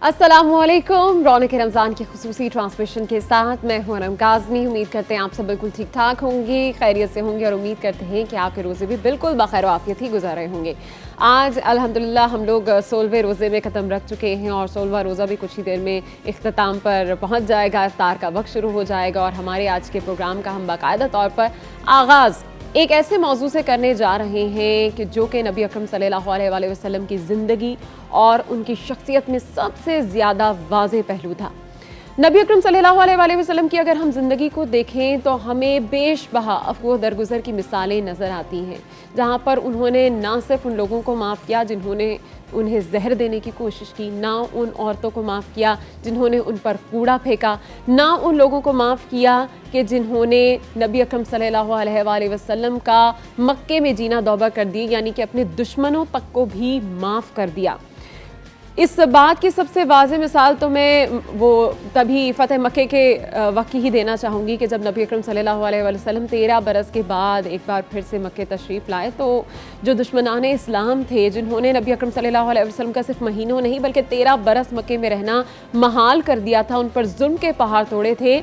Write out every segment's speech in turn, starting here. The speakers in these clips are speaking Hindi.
अस्सलामुअलैकुम। रौनक रमज़ान की खुसूसी ट्रांसमिशन के साथ मैं हूं अनम काज़मी। उम्मीद करते हैं आप सब बिल्कुल ठीक ठाक होंगे, खैरियत से होंगे और उम्मीद करते हैं कि आपके रोज़े भी बिल्कुल बखैर आफियत ही गुजार रहे होंगे। आज अल्हम्दुलिल्लाह हम लोग 16वें रोज़े में क़दम रख चुके हैं और 16वां रोज़ा भी कुछ ही देर में इख्तिताम पर पहुँच जाएगा। इफ्तार का वक्त शुरू हो जाएगा और हमारे आज के प्रोग्राम का हम बाकायदा तौर पर आगाज़ एक ऐसे मौजू से करने जा रहे हैं कि जो कि नबी अकरम सल्लल्लाहु अलैहि वसल्लम की ज़िंदगी और उनकी शख्सियत में सबसे ज़्यादा वाज़ेह पहलू था। नबी अकरम सल्लल्लाहु अलैहि वसल्लम की अगर हम ज़िंदगी को देखें तो हमें बेशबहा अफ़वा दरगुज़र की मिसालें नज़र आती हैं, जहाँ पर उन्होंने ना सिर्फ उन लोगों को माफ़ किया जिन्होंने उन्हें जहर देने की कोशिश की, ना उन औरतों को माफ़ किया जिन्होंने उन पर कूड़ा फेंका, ना उन लोगों को माफ़ किया कि जिन्होंने नबी अकरम सल्लल्लाहु अलैहि वसल्लम का मक्के में जीना तौबा कर दी, यानी कि अपने दुश्मनों तक को भी माफ़ कर दिया। इस बात की सबसे वाज़ेह मिसाल तो मैं वो तभी फ़तह मक्के के वक्त ही देना चाहूँगी कि जब नबी अकरम सल्लल्लाहु अलैहि वसल्लम 13 बरस के बाद एक बार फिर से मक्के तशरीफ़ लाए, तो जो दुश्मनाने इस्लाम थे, जिन्होंने नबी अकरम सल्लल्लाहु अलैहि वसल्लम का सिर्फ महीनों नहीं बल्कि 13 बरस मक्के में रहना महाल कर दिया था, उन पर जुल्म के पहाड़ तोड़े थे,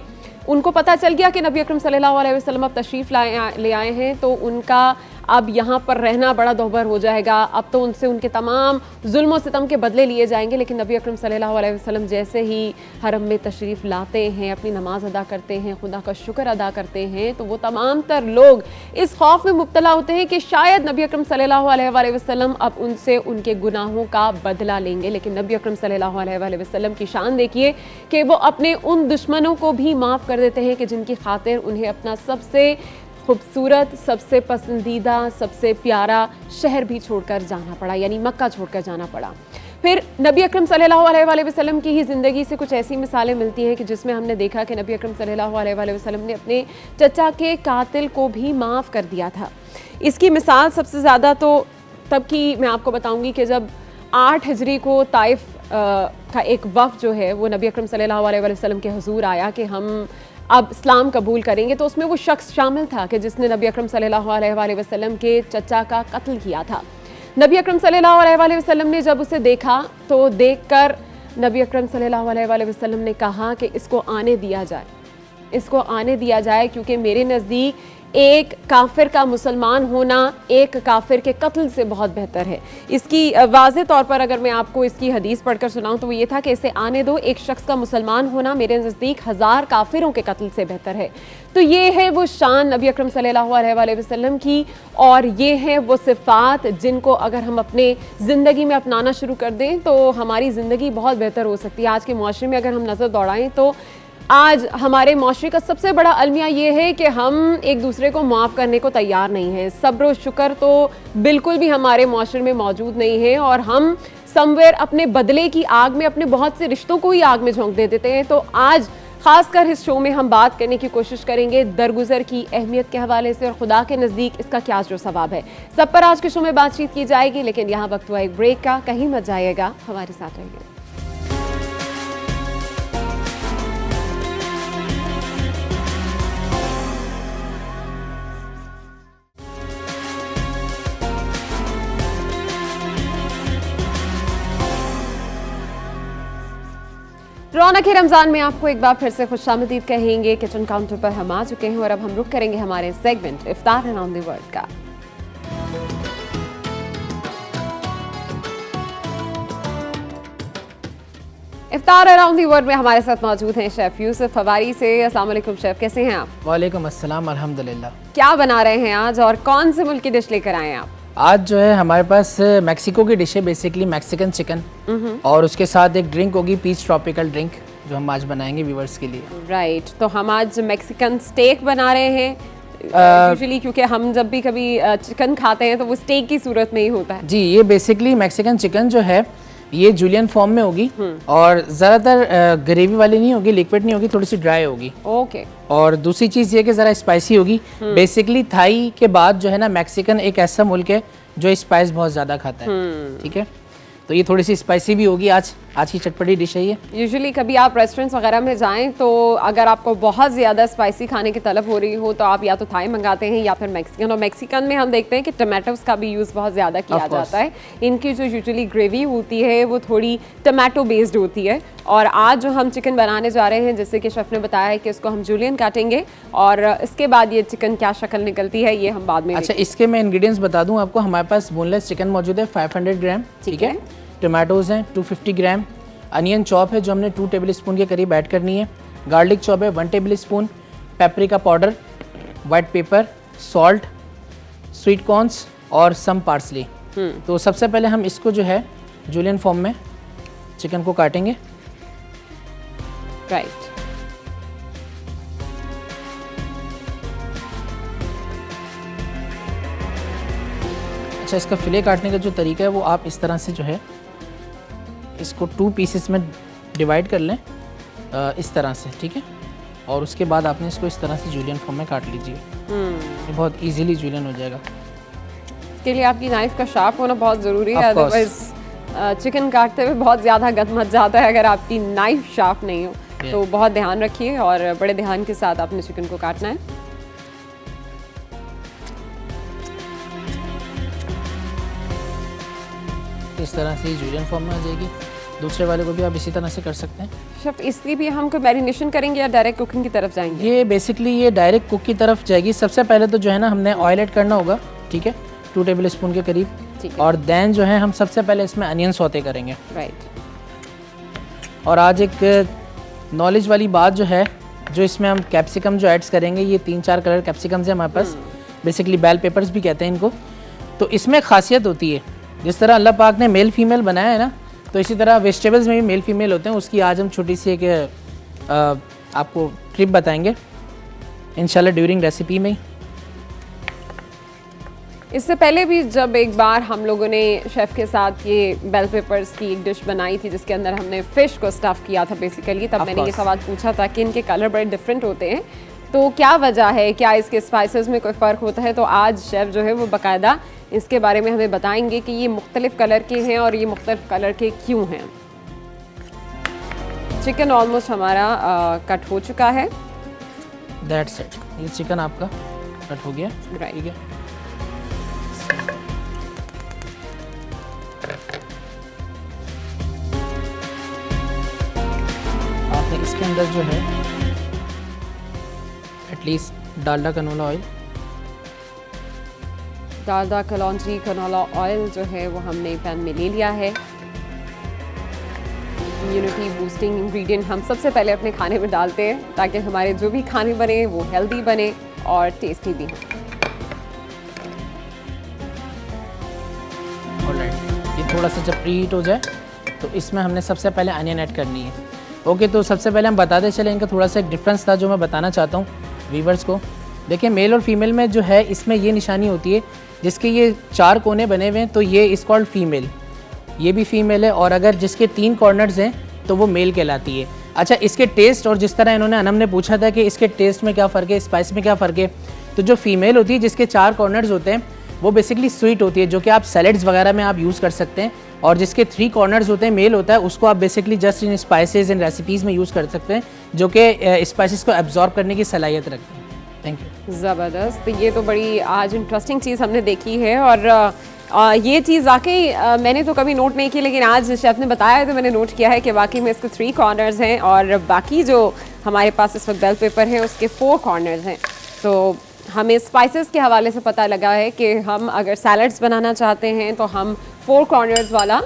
उनको पता चल गया कि नबी अकरम सल्लल्लाहु अलैहि वसल्लम अब तशरीफ़ ले आए हैं, तो उनका अब यहाँ पर रहना बड़ा दोहबर हो जाएगा। अब तो उनसे उनके तमाम जुल्म और सितम के बदले लिए जाएंगे। लेकिन नबी अकरम सल्लल्लाहु अलैहि वसल्लम जैसे ही हरम में तशरीफ़ लाते हैं, अपनी नमाज अदा करते हैं, खुदा का शुक्र अदा करते हैं, तो वो तमाम तर लोग इस खौफ में मुब्तला होते हैं कि शायद नबी अकरम सल्लल्लाहु अलैहि वसल्लम अब उनसे उनके गुनाहों का बदला लेंगे। लेकिन नबी अकरम सल्लल्लाहु अलैहि वसल्लम की शान देखिए कि वो अपने उन दुश्मनों को भी माफ़ कर देते हैं कि जिनकी खातिर उन्हें अपना सबसे खूबसूरत, सबसे पसंदीदा, सबसे प्यारा शहर भी छोड़कर जाना पड़ा, यानी मक्का छोड़कर जाना पड़ा। फिर नबी अकरम सल्लल्लाहु अलैहि वसल्लम की ही ज़िंदगी से कुछ ऐसी मिसालें मिलती हैं कि जिसमें हमने देखा कि नबी अकरम सल्लल्लाहु अलैहि वसल्लम ने अपने चचा के कातिल को भी माफ़ कर दिया था। इसकी मिसाल सबसे ज़्यादा तो तब की मैं आपको बताऊँगी कि जब 8 हिजरी को ताइफ का एक वफ़द जो है वो नबी अकरम सल्लल्लाहु अलैहि वसल्लम के हुजूर आया कि हम अब इस्लाम कबूल करेंगे, तो उसमें वो शख्स शामिल था कि जिसने नबी अकरम सल्लल्लाहु अलैहि वसल्लम के चचा का कत्ल किया था। नबी अकरम सल्लल्लाहु अलैहि वसल्लम ने जब उसे देखा तो देखकर नबी अकरम सल्लल्लाहु अलैहि वसल्लम ने कहा कि इसको आने दिया जाए, इसको आने दिया जाए, क्योंकि मेरे नज़दीक एक काफिर का मुसलमान होना एक काफिर के कत्ल से बहुत बेहतर है। इसकी वाज़े तौर पर अगर मैं आपको इसकी हदीस पढ़कर सुनाऊं तो वो ये था कि इसे आने दो, एक शख्स का मुसलमान होना मेरे नज़दीक 1000 काफिरों के कत्ल से बेहतर है। तो ये है वो शान नबी अकरम सल्लल्लाहु अलैहि वसल्लम की, और ये है वो सिफ़ात जिनको अगर हम अपने ज़िंदगी में अपनाना शुरू कर दें तो हमारी ज़िंदगी बहुत बेहतर हो सकती है। आज के माशरे में अगर हम नज़र दौड़ाएँ तो आज हमारे माशरे का सबसे बड़ा अलमिया ये है कि हम एक दूसरे को माफ़ करने को तैयार नहीं हैं। सब्र और शुक्र तो बिल्कुल भी हमारे माशरे में मौजूद नहीं है, और हम समवेयर अपने बदले की आग में अपने बहुत से रिश्तों को ही आग में झोंक दे देते हैं। तो आज ख़ासकर इस शो में हम बात करने की कोशिश करेंगे दरगुजर की अहमियत के हवाले से और खुदा के नज़दीक इसका क्या जो सवाब है, सब पर आज के शो में बातचीत की जाएगी। लेकिन यहाँ वक्त हुआ एक ब्रेक का, कहीं मत जाइएगा, हमारे साथ रहिए। रौनक रमज़ान में आपको एक बार फिर से खुशामदीद कहेंगे। किचन काउंटर पर हम आ चुके हैं और अब हम रुक करेंगे हमारे segment Iftar around the world का। इफ्तार अराउंड द वर्ल्ड में हमारे साथ मौजूद हैं शेफ यूसुफ हवारी से। अस्सलाम वालेकुम शेफ, कैसे हैं आप? वालेकुम अस्सलाम, अल्हम्दुलिल्लाह। क्या बना रहे हैं आज और कौन से मुल्क की डिश लेकर आए हैं आप? आज जो है हमारे पास मैक्सिको की डिश है, बेसिकली मैक्सिकन चिकन, और उसके साथ एक ड्रिंक होगी, पीच ट्रॉपिकल ड्रिंक, जो हम आज बनाएंगे व्यूवर्स के लिए। राइट, तो हम आज मैक्सिकन स्टेक बना रहे हैं यूजुअली, क्योंकि हम जब भी कभी चिकन खाते हैं तो वो स्टेक की सूरत में ही होता है। जी, ये बेसिकली मैक्सिकन चिकन जो है ये जूलियन फॉर्म में होगी और ज़्यादातर ग्रेवी वाली नहीं होगी, लिक्विड नहीं होगी, थोड़ी सी ड्राई होगी। ओके। और दूसरी चीज़ ये कि ज़रा स्पाइसी होगी। बेसिकली थाई के बाद जो है ना मैक्सिकन एक ऐसा मुल्क है जो स्पाइस बहुत ज़्यादा खाता है। ठीक है, तो ये थोड़ी सी स्पाइसी भी होगी। आज की चटपटी डिश है ये। यूजुअली कभी आप रेस्टोरेंट्स वगैरह में जाएं तो अगर आपको बहुत ज़्यादा स्पाइसी खाने की तलब हो रही हो तो आप या तो थाई मंगाते हैं या फिर मैक्सिकन, और मैक्सिकन में हम देखते हैं कि टमाटोज का भी यूज़ बहुत ज़्यादा किया जाता है। इनकी जो यूजुअली ग्रेवी होती है वो थोड़ी टमाटो बेस्ड होती है। और आज जो हम चिकन बनाने जा रहे हैं, जैसे कि शेफ़ ने बताया है कि इसको हम जूलियन काटेंगे और इसके बाद ये चिकन क्या शक्ल निकलती है ये हम बाद में। अच्छा, इसके मैं इंग्रेडिएंट्स बता दूं आपको। हमारे पास बोनलेस चिकन मौजूद है 500 ग्राम, ठीक है। टमाटोज हैं 250 ग्राम, अनियन चॉप है जो हमने 2 टेबल स्पून के करीब ऐड करनी है, गार्लिक चॉप है 1 table spoon, paprika powder, white paper, salt, sweet corns और सम पार्सली। तो सबसे पहले हम इसको जो है जूलियन फॉर्म में चिकन को काटेंगे। राइट। अच्छा, इसका फिले काटने का जो तरीका है वो आप इस तरह से जो है इसको 2 पीसेस में डिवाइड कर लें, इस तरह से, ठीक है। और उसके बाद आपने इसको इस तरह से जूलियन फॉर्म में काट लीजिए। ये बहुत इजीली जूलियन हो जाएगा। इसके लिए आपकी नाइफ का शार्प होना बहुत ज़रूरी है, अदरवाइज चिकन काटते हुए बहुत ज़्यादा गद मच जाता है अगर आपकी नाइफ शार्प नहीं हो। तो बहुत ध्यान रखिए और बड़े ध्यान के साथ आपने चिकन को काटना है। इस तरह से जूलियन फॉर्म में आ जाएगी। दूसरे वाले को भी आप इसी तरह से कर सकते हैं। शेफ, इसकी भी हम कोई मैरिनेशन करेंगे या डायरेक्ट कुकिंग की तरफ जाएंगे? ये बेसिकली ये डायरेक्ट कुक की तरफ जाएगी। सबसे पहले तो जो है ना हमने ऑयल ऐड करना होगा, ठीक है, 2 टेबल स्पून के करीब, और देन जो है हम सबसे पहले इसमें अनियन सौते करेंगे। राइट। और आज एक नॉलेज वाली बात जो है, जो इसमें हम कैप्सिकम जो ऐड्स करेंगे, ये 3-4 कलर कैप्सिकम्स हैं हमारे पास, बेसिकली बेल पेपर्स भी कहते हैं इनको। तो इसमें खासियत होती है, जिस तरह अल्लाह पाक ने मेल फीमेल बनाया है ना, तो इसी तरह वेजिटेबल्स में भी मेल फीमेल होते हैं। उसकी आज हम छोटी सी एक आपको ट्रिप बताएंगे इंशाल्लाह ड्यूरिंग रेसिपी में। इससे पहले भी जब एक बार हम लोगों ने शेफ़ के साथ ये बेल पेपर्स की एक डिश बनाई थी जिसके अंदर हमने फ़िश को स्टफ़ किया था बेसिकली, तब मैंने ये सवाल पूछा था कि इनके कलर बड़े डिफरेंट होते हैं, तो क्या वजह है, क्या इसके स्पाइसेस में कोई फ़र्क होता है? तो आज शेफ़ जो है वो बाकायदा इसके बारे में हमें बताएंगे कि ये मुख्तलिफ कलर के हैं और ये मुख्तलिफ कलर के क्यों हैं। चिकन ऑलमोस्ट हमारा कट हो चुका है। दैट्स इट, ये चिकन आपका कट हो गया। राइट, ठीक है। आपने इसके अंदर जो है at least Dalda canola oil, Dalda कलौंजी कनोला ऑयल जो है वो हमने पैन में ले लिया है। इम्यूनिटी बूस्टिंग इंग्रेडिएंट हम सबसे पहले अपने खाने में डालते हैं ताकि हमारे जो भी खाने बने वो हेल्दी बने और टेस्टी भी हो। ऑलराइट, ये थोड़ा सा जब प्रीहीट हो जाए तो इसमें हमने सबसे पहले अनियन ऐड करनी है। ओके, तो सबसे पहले हम बताते चले, इनका थोड़ा सा एक डिफरेंस था जो मैं बताना चाहता हूँ व्यूवर्स को। देखिए, मेल और फीमेल में जो है इसमें ये निशानी होती है, जिसके ये 4 कोने बने हुए हैं तो ये इस कॉल्ड फीमेल, ये भी फीमेल है, और अगर जिसके 3 कॉर्नर्स हैं तो वो मेल कहलाती है। अच्छा, इसके टेस्ट, और जिस तरह इन्होंने अनम ने पूछा था कि इसके टेस्ट में क्या फ़र्क है, स्पाइस में क्या फ़र्क है, तो जो फीमेल होती है जिसके 4 कॉर्नर्स होते हैं वो बेसिकली स्वीट होती है, जो कि आप सैलड्स वगैरह में आप यूज़ कर सकते हैं, और जिसके 3 कॉर्नर्स होते हैं मेल होता है, उसको आप basically just in spices in recipes में यूज़ कर सकते हैं, जो कि स्पाइसेस को एब्जॉर्ब करने की सलाहियत रखते हैं। Thank you. ज़बरदस्त, ये तो बड़ी आज इंटरेस्टिंग चीज़ हमने देखी है, और ये चीज़ वाकई मैंने तो कभी नोट नहीं की, लेकिन आज शेफ़ ने बताया है तो मैंने नोट किया है कि वाकई में इसके 3 कॉर्नर्स हैं और बाकी जो हमारे पास इस वक्त बेल पेपर है उसके 4 कॉर्नर्स हैं। तो हमें स्पाइसेस के हवाले से पता लगा है कि हम अगर सैलड्स बनाना चाहते हैं तो हम 4 कॉर्नर्स वाला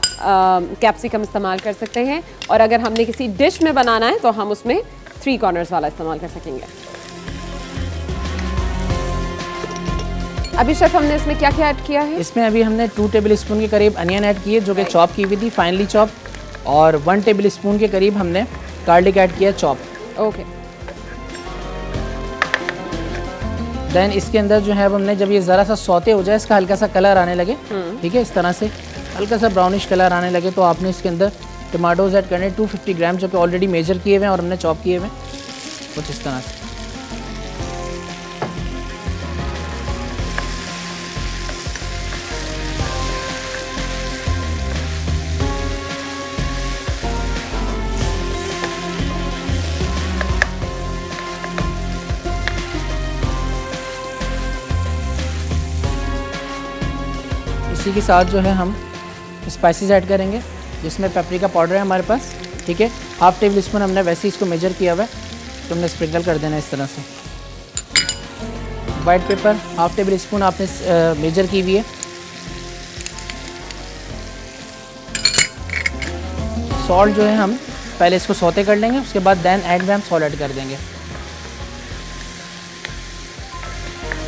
कैप्सिकम इस्तेमाल कर सकते हैं, और अगर हमने किसी डिश में बनाना है तो हम उसमें 3 कॉर्नर्स वाला इस्तेमाल कर सकेंगे। अभी शेफ हमने इसमें क्या क्या ऐड किया है? इसमें अभी हमने 2 टेबल स्पून के करीब अनियन ऐड किए जो कि चॉप की हुई थी, फाइनली चॉप, और 1 टेबल स्पून के करीब हमने गार्लिक ऐड किया चॉप। ओके। देन इसके अंदर जो है अब हमने, जब ये ज़रा सा सौते हो जाए, इसका हल्का सा कलर आने लगे, ठीक है, इस तरह से हल्का सा ब्राउनिश कलर आने लगे, तो आपने इसके अंदर टमाटोज ऐड करने 250 ग्राम, जो कि ऑलरेडी मेजर किए हुए हैं और हमने चॉप किए हुए हैं, कुछ इस तरह से। इसी के साथ जो है हम स्पाइसेस ऐड करेंगे, जिसमें पेपरिका पाउडर है हमारे पास, ठीक है। हाफ टेबल स्पून हमने वैसे ही इसको मेजर किया हुआ है, तो हमने स्प्रिंकल कर देना इस तरह से। White paper half table spoon आपने मेजर की हुई है। सॉल्ट जो है हम पहले इसको सौते कर लेंगे, उसके बाद देन एंड में हम सॉल्ट ऐड कर देंगे।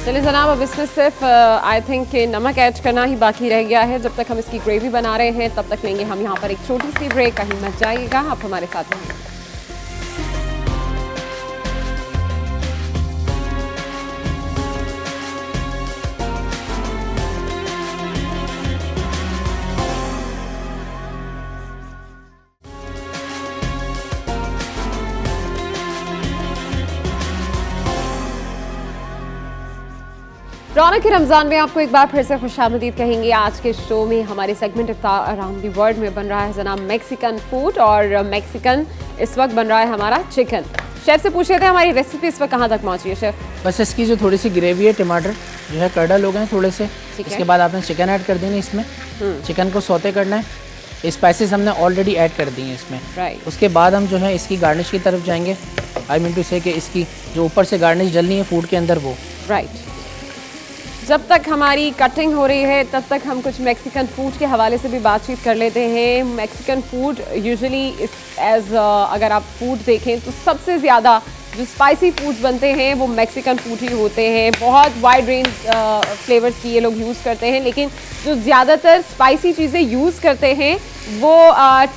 चलिए जनाब, अब इसमें सिर्फ आई थिंक नमक ऐड करना ही बाकी रह गया है। जब तक हम इसकी ग्रेवी बना रहे हैं तब तक लेंगे हम यहाँ पर एक छोटी सी ब्रेक। कहीं मत जाइएगा, आप हमारे साथ रहेंगे। रौनक के रमज़ान में आपको एक बार फिर से खुशामदीद कहेंगे। आज के शो में हमारे segment Iftar around the world में बन रहा है जनाब मैक्सिकन फूड, और मैक्सिकन इस वक्त बन रहा है हमारा चिकन। शेफ़ से पूछे थे हमारी रेसिपी इस वक्त कहाँ तक पहुँची है शेफ़? बस इसकी जो थोड़ी सी ग्रेवी है, टमाटर जो है कर्डल हो गए थोड़े से, इसके बाद आपने चिकन ऐड कर देनी इसमें। चिकन को सौते करना है। स्पाइसेस हमने ऑलरेडी ऐड कर दी हैं इसमें, राइट। उसके बाद हम जो है इसकी गार्निश की तरफ जाएंगे। आई मीन टू से कि इसकी जो ऊपर से गार्निश डलनी है फूड के अंदर वो, राइट। जब तक हमारी कटिंग हो रही है तब तक हम कुछ मैक्सिकन फूड के हवाले से भी बातचीत कर लेते हैं। मैक्सिकन फूड यूजुअली एज अगर आप फूड देखें तो सबसे ज़्यादा जो स्पाइसी फूड्स बनते हैं वो मैक्सिकन फूड ही होते हैं। बहुत वाइड रेंज फ्लेवर्स की ये लोग यूज़ करते हैं, लेकिन जो ज़्यादातर स्पाइसी चीज़ें यूज़ करते हैं वो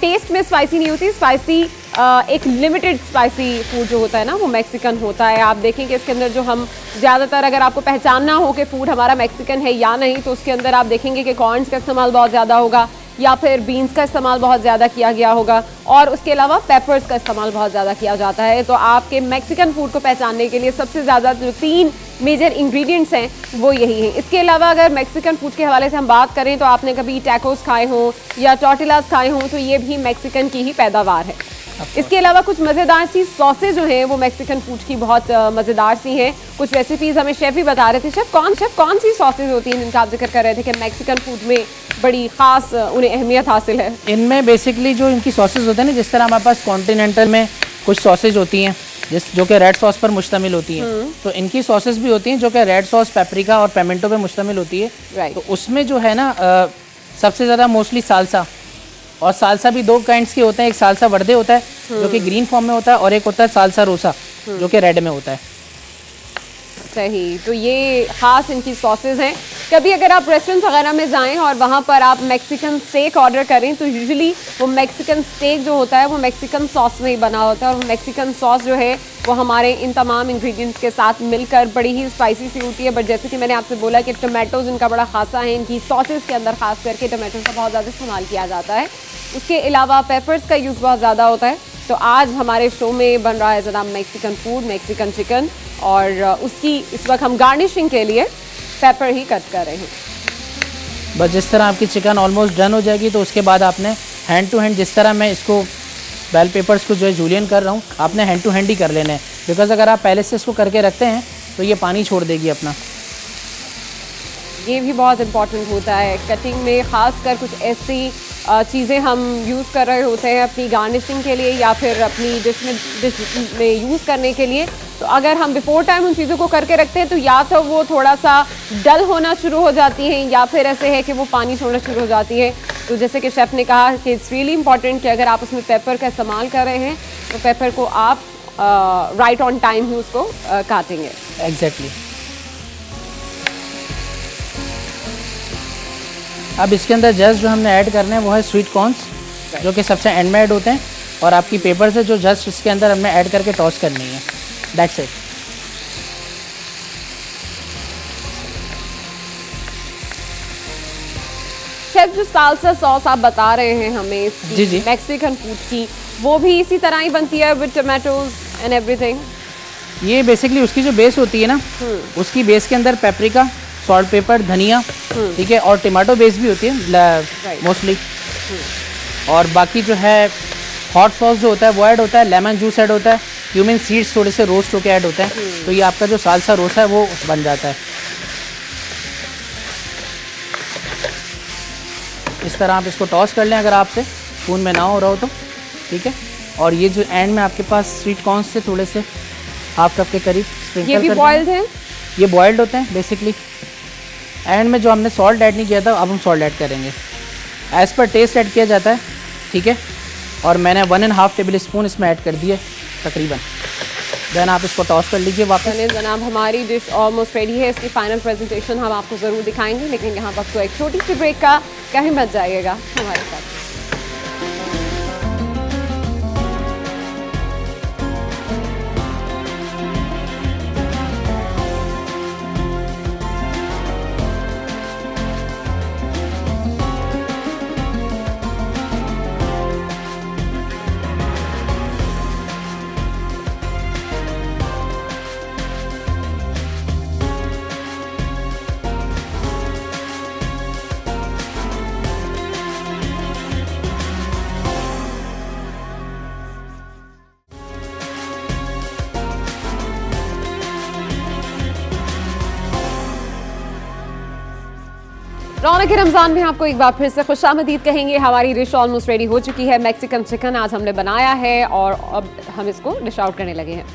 टेस्ट में स्पाइसी नहीं होती। स्पाइसी एक लिमिटेड स्पाइसी फूड जो होता है ना वो मैक्सिकन होता है। आप देखें कि इसके अंदर जो हम ज़्यादातर, अगर आपको पहचानना हो कि फूड हमारा मैक्सिकन है या नहीं, तो उसके अंदर आप देखेंगे कि कॉर्न्स का इस्तेमाल बहुत ज़्यादा होगा, या फिर बीन्स का इस्तेमाल बहुत ज़्यादा किया गया होगा, और उसके अलावा पेपर्स का इस्तेमाल बहुत ज़्यादा किया जाता है। तो आपके मैक्सिकन फूड को पहचानने के लिए सबसे ज़्यादा जो 3 मेजर इंग्रेडिएंट्स हैं वो यही हैं। इसके अलावा अगर मैक्सिकन फूड के हवाले से हम बात करें तो आपने कभी टैकोस खाए हों या टॉर्टिलास खाए हों, तो ये भी मैक्सिकन की ही पैदावार है। इसके अलावा कुछ मज़ेदार सी सॉसेज जो हैं वो मैक्सिकन फूड की बहुत मज़ेदार सी हैं। कुछ रेसिपीज़ हमें शेफ़ भी बता रहे थे। शेफ़ कौन सी सॉसेज होती हैं जिनका आप जिक्र कर रहे थे कि मैक्सिकन फूड में बड़ी ख़ास उन्हें अहमियत हासिल है? इनमें बेसिकली जो इनकी सॉसेज होते हैं ना, जिस तरह हमारे पास कॉन्टिनेंटल में कुछ सॉसेज होती हैं जो कि रेड सॉस पर मुश्तमिल होती हैं, तो इनकी सॉसेज भी होती हैं जो कि रेड सॉस, पेपरिका और पेमेंटो पे मुश्तमिल होती है, राइट। तो उसमें जो है ना सबसे ज़्यादा मोस्टली सालसा, और सालसा भी 2 काइंड्स के होते हैं। एक सालसा वर्दे होता है जो कि ग्रीन फॉर्म में होता है, और एक होता है सालसा रोसा जो कि रेड में होता है। सही, तो ये ख़ास इनकी सॉसेज हैं। कभी अगर आप रेस्टोरेंट वगैरह में जाएं और वहाँ पर आप मैक्सिकन स्टेक ऑर्डर करें तो यूजुअली वो मैक्सिकन स्टेक जो होता है वो मैक्सिकन सॉस में ही बना होता है, और मैक्सिकन सॉस जो है वो हमारे इन तमाम इंग्रेडिएंट्स के साथ मिलकर बड़ी ही स्पाइसी सी होती है। बट जैसे कि मैंने आपसे बोला कि टमाटोज़ इनका बड़ा खासा है, इनकी सॉसेज के अंदर ख़ास करके टमाटोज़ का बहुत ज़्यादा इस्तेमाल किया जाता है। उसके अलावा पेपर्स का यूज़ बहुत ज़्यादा होता है। तो आज हमारे शो में बन रहा है जनाब मैक्सिकन फूड, मैक्सिकन चिकन, और उसकी इस वक्त हम गार्निशिंग के लिए पेपर ही कट कर रहे हैं। बस जिस तरह आपकी चिकन ऑलमोस्ट डन हो जाएगी तो उसके बाद आपने हैंड टू हैंड, जिस तरह मैं इसको बेल पेपर्स को जो है जूलियन कर रहा हूँ, आपने हैंड टू हैंड ही कर लेना है, बिकॉज अगर आप पहले से इसको करके रखते हैं तो ये पानी छोड़ देगी अपना। ये भी बहुत इम्पॉर्टेंट होता है कटिंग में, ख़ासकर कुछ ऐसी चीज़ें हम यूज़ कर रहे होते हैं अपनी गार्निशिंग के लिए या फिर अपनी डिश में यूज़ करने के लिए। तो अगर हम बिफोर टाइम उन चीज़ों को करके रखते हैं तो या तो वो थोड़ा सा डल होना शुरू हो जाती हैं, या फिर ऐसे है कि वो पानी छोड़ना शुरू हो जाती है। तो जैसे कि शेफ़ ने कहा कि इट्स रियली इंपॉर्टेंट कि अगर आप उसमें पेपर का इस्तेमाल कर रहे हैं तो पेपर को आप राइट ऑन टाइम ही उसको काटेंगे। एग्जैक्टली। अब इसके अंदर जस्ट जो हमने ऐड करना है वो है स्वीट कॉर्न्स, जो कि सबसे एंड में ऐड होते हैं, और आपकी पेपर से जो जस्ट इसके अंदर हमने ऐड करके टॉस करनी है। That's it. शेफ, जो सालसा सॉस आप बता रहे हैं हमें जी जी मैक्सिकन फूड की, वो भी इसी तरह ही बनती है विद टमाटोज एंड एवरीथिंग? ये बेसिकली उसकी जो बेस होती है ना, उसकी बेस के अंदर पेपरिका, सॉल्ट, पेपर, धनिया, ठीक है, और टमाटो बेस भी होती है मोस्टली, और बाकी जो है हॉट सॉस जो होता है वो ऐड होता है, लेमन जूस ऐड होता है, क्यूमिन सीड्स थोड़े से रोस्ट होकर ऐड होते हैं। तो ये आपका जो सालसा रोसा है वो बन जाता है। इस तरह आप इसको टॉस कर लें अगर आपसे स्पून में ना हो रहा हो तो, ठीक है। और ये जो एंड में आपके पास स्वीट कॉर्न से थोड़े से हाफ कप के करीब स्प्रिंकल, ये भी बॉइल्ड है? ये बॉइल्ड होते हैं बेसिकली। एंड में जो हमने सॉल्ट ऐड नहीं किया था, अब हम सॉल्ट ऐड करेंगे। एज़ पर टेस्ट ऐड किया जाता है, ठीक है। और मैंने 1.5 टेबल स्पून इसमें ऐड कर दिए तकरीबन। देन आप इसको टॉस कर लीजिए वापस। जनाब हमारी डिश ऑलमोस्ट रेडी है। इसकी फाइनल प्रेजेंटेशन हम आपको ज़रूर दिखाएंगे, लेकिन यहाँ वक्त तो एक छोटी सी ब्रेक का, कहीं मत जाइएगा हमारे साथ। रौनक रमज़ान में आपको एक बार फिर से खुशामदीद कहेंगे। हमारी डिश ऑलमोस्ट रेडी हो चुकी है। मैक्सिकन चिकन आज हमने बनाया है और अब हम इसको डिश आउट करने लगे हैं।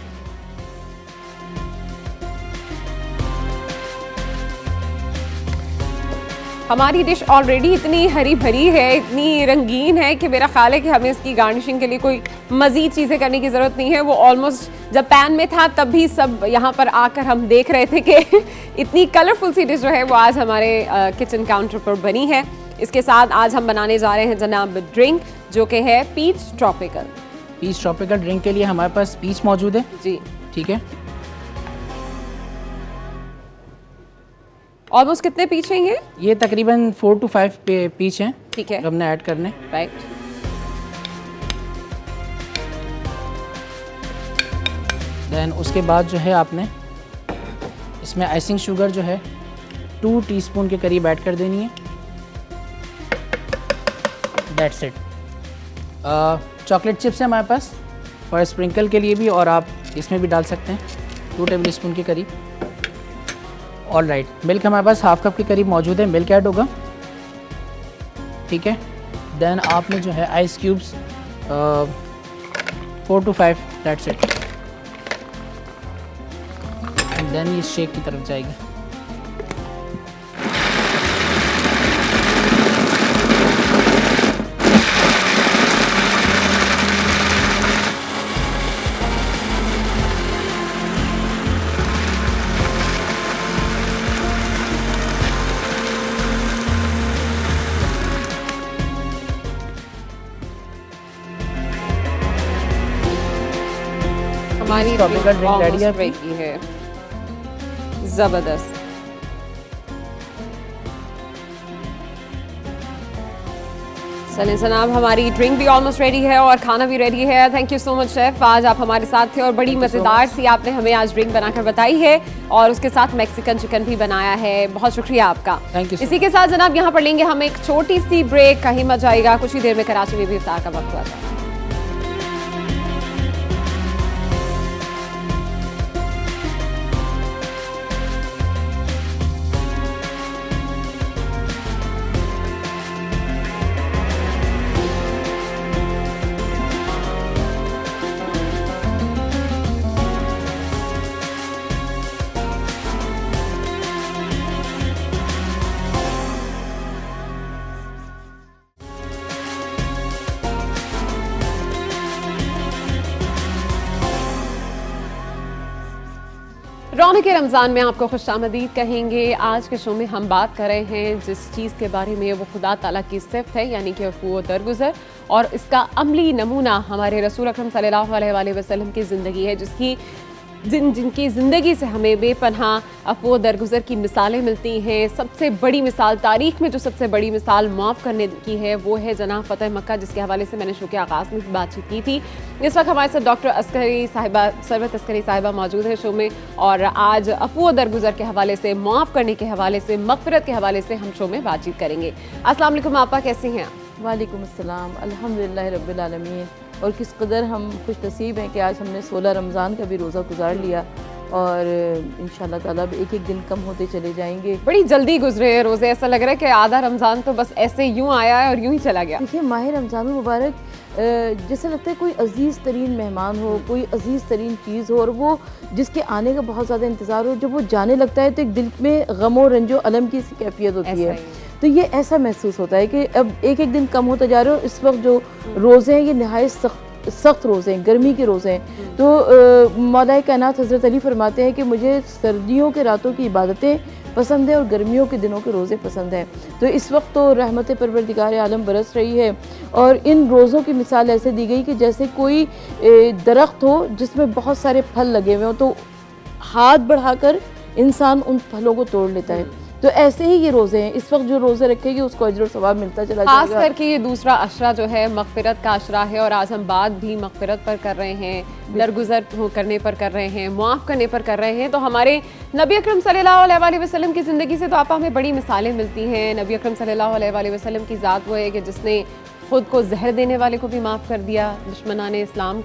हमारी डिश ऑलरेडी इतनी हरी भरी है, इतनी रंगीन है कि मेरा ख्याल है कि हमें इसकी गार्निशिंग के लिए कोई मज़ीद चीज़ें करने की ज़रूरत नहीं है। वो ऑलमोस्ट जब पैन में था तब भी सब यहाँ पर आकर हम देख रहे थे कि इतनी कलरफुल सी डिश जो है वो आज हमारे किचन काउंटर पर बनी है। इसके साथ आज हम बनाने जा रहे हैं जनाब ड्रिंक, जो कि है peach tropical. Peach tropical drink के लिए हमारे पास पीच मौजूद है जी, ठीक है। ऑलमोस्ट कितने पीच हैं ये तकरीबन 4 to 5 पीच हैं, ठीक है, हमने ऐड करने। राइट। देन उसके बाद जो है आपने इसमें आइसिंग शुगर जो है 2 टीस्पून के करीब ऐड कर देनी है। That's it. चॉकलेट चिप्स है हमारे पास और स्प्रिंकल के लिए भी, और आप इसमें भी डाल सकते हैं 2 टेबल स्पून के करीब। ऑल राइट, मिल्क हमारे पास हाफ कप के करीब मौजूद है, मिल्क ऐड होगा, ठीक है। देन आपने जो है ice cubes 4 to 5, that's it. And then ये शेक की तरफ जाएगी। हमारी ट्रॉपिकल ड्रिंक रेडी है की है, जबरदस्त। चलें जनाब, हमारी ड्रिंक भी ऑलमोस्ट रेडी है और खाना भी रेडी है। Thank you so much chef, आज आप हमारे साथ थे और बड़ी मज़ेदार सी आपने हमें आज ड्रिंक बनाकर बताई है और उसके साथ मैक्सिकन चिकन भी बनाया है। बहुत शुक्रिया आपका। Thank you. इसी के साथ जनाब यहाँ पर लेंगे हम एक छोटी सी ब्रेक, कहीं मत जाएगा। कुछ ही देर में कराची में भी इफ्तार का वक्त हुआ था। रौनक रमज़ान में आपको खुशामदीद कहेंगे। आज के शो में हम बात कर रहे हैं जिस चीज़ के बारे में, वो खुदा ताला की सिफ़त है, यानी कि अफ़ू दरगुज़र, और इसका अमली नमूना हमारे रसूल अकरम सल्लल्लाहु अलैहि वसल्लम की ज़िंदगी है, जिनकी ज़िंदगी से हमें बेपनाह अफ़ू दरगुज़र की मिसालें मिलती हैं। सबसे बड़ी मिसाल, तारीख़ में जो सबसे बड़ी मिसाल माफ़ करने की है, वो है जनाब फ़तह मक्का, जिसके हवाले से मैंने शो के आगाज़ में बातचीत की थी। इस वक्त हमारे साथ डॉक्टर अस्करी साहिबा, सरवत अस्करी साहिबा मौजूद है शो में, और आज अफ़ू दरगुज़र के हवाले से, माफ़ करने के हवाले से, मग़फ़िरत के हवाले से हम शो में बातचीत करेंगे। अस्सलाम वालेकुम आपा, कैसी हैं आप? वालेकुम अस्सलाम, अल्हम्दुलिल्लाह रब्बिल आलमीन। और किस कदर हम खुश नसीब हैं कि आज हमने 16 रमज़ान का भी रोज़ा गुजार लिया और इंशाल्लाह ताला अब एक एक दिन कम होते चले जाएंगे। बड़ी जल्दी गुजरे हैं रोज़े, ऐसा लग रहा है कि आधा रमज़ान तो बस ऐसे यूं आया है और यूं ही चला गया। देखिए माह रमज़ान मुबारक जैसे लगता है कोई अजीज़ तरीन मेहमान हो, कोई अजीज़ तरीन चीज़ हो और वो जिसके आने का बहुत ज़्यादा इंतज़ार हो, जब वो जाने लगता है तो एक दिल में गम और रंजो अलम की सी कैफियत होती है। तो ये ऐसा महसूस होता है कि अब एक एक दिन कम होता जा रहा है। इस वक्त जो रोज़े हैं ये नहायत सख्त रोज़े हैं, गर्मी के रोज़े हैं। तो मौला कायनात हज़रत अली फरमाते हैं कि मुझे सर्दियों के रातों की इबादतें पसंद है और गर्मियों के दिनों के रोज़े पसंद हैं। तो इस वक्त तो रहमत परवरदिगार आलम बरस रही है और इन रोज़ों की मिसाल ऐसे दी गई कि जैसे कोई दरख्त हो जिसमें बहुत सारे फल लगे हुए हों, तो हाथ बढ़ाकर इंसान उन फलों को तोड़ लेता है। तो ऐसे ही ये रोज़े हैं। इस वक्त जो रोज़े रखेगी उसको अजर और सवाब मिलता चला जाएगा। खास करके ये दूसरा अशरा जो है मग़फ़िरत का अशरा है और आज हम बात भी मग़फ़िरत पर कर रहे हैं, दरगुजर करने पर कर रहे हैं, मुआफ़ करने पर कर रहे हैं। तो हमारे नबी अकरम सल्लल्लाहु अलैहि वसल्लम की ज़िंदगी से तो आप हमें बड़ी मिसालें मिलती हैं। नबी अकरम सल्लल्लाहु अलैहि वसल्लम की ज़ात वो है कि जिसने ख़ुद को जहर देने वाले को भी माफ़ कर दिया, दुश्मनान इस्लाम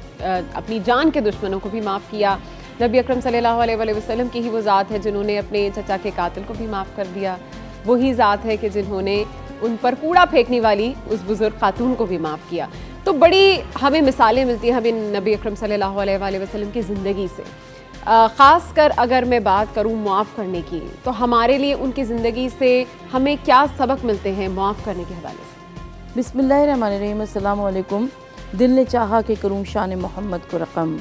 अपनी जान के दुश्मनों को भी माफ़ किया। नबी अकरम सल्लल्लाहु अलैहि वसल्लम की ही वो ज़ात है जिन्होंने अपने चचा के कातिल को भी माफ़ कर दिया। वही ज़ात है कि जिन्होंने उन पर कूड़ा फेंकने वाली उस बुज़ुर्ग खातून को भी माफ़ किया। तो बड़ी हमें मिसालें मिलती हैं हमें नबी अकरम सल्लल्लाहु अलैहि वसल्लम की ज़िंदगी से। ख़ास कर अगर मैं बात करूँ मुआफ़ करने की, तो हमारे लिए उनकी ज़िंदगी से हमें क्या सबक मिलते हैं मुआफ़ करने के हवाले से? बिस्मिल्लाहिर्रहमानिर्रहीम, अस्सलामु अलैकुम। दिल ने चाहा कि करूँ शान मोहम्मद को रकम,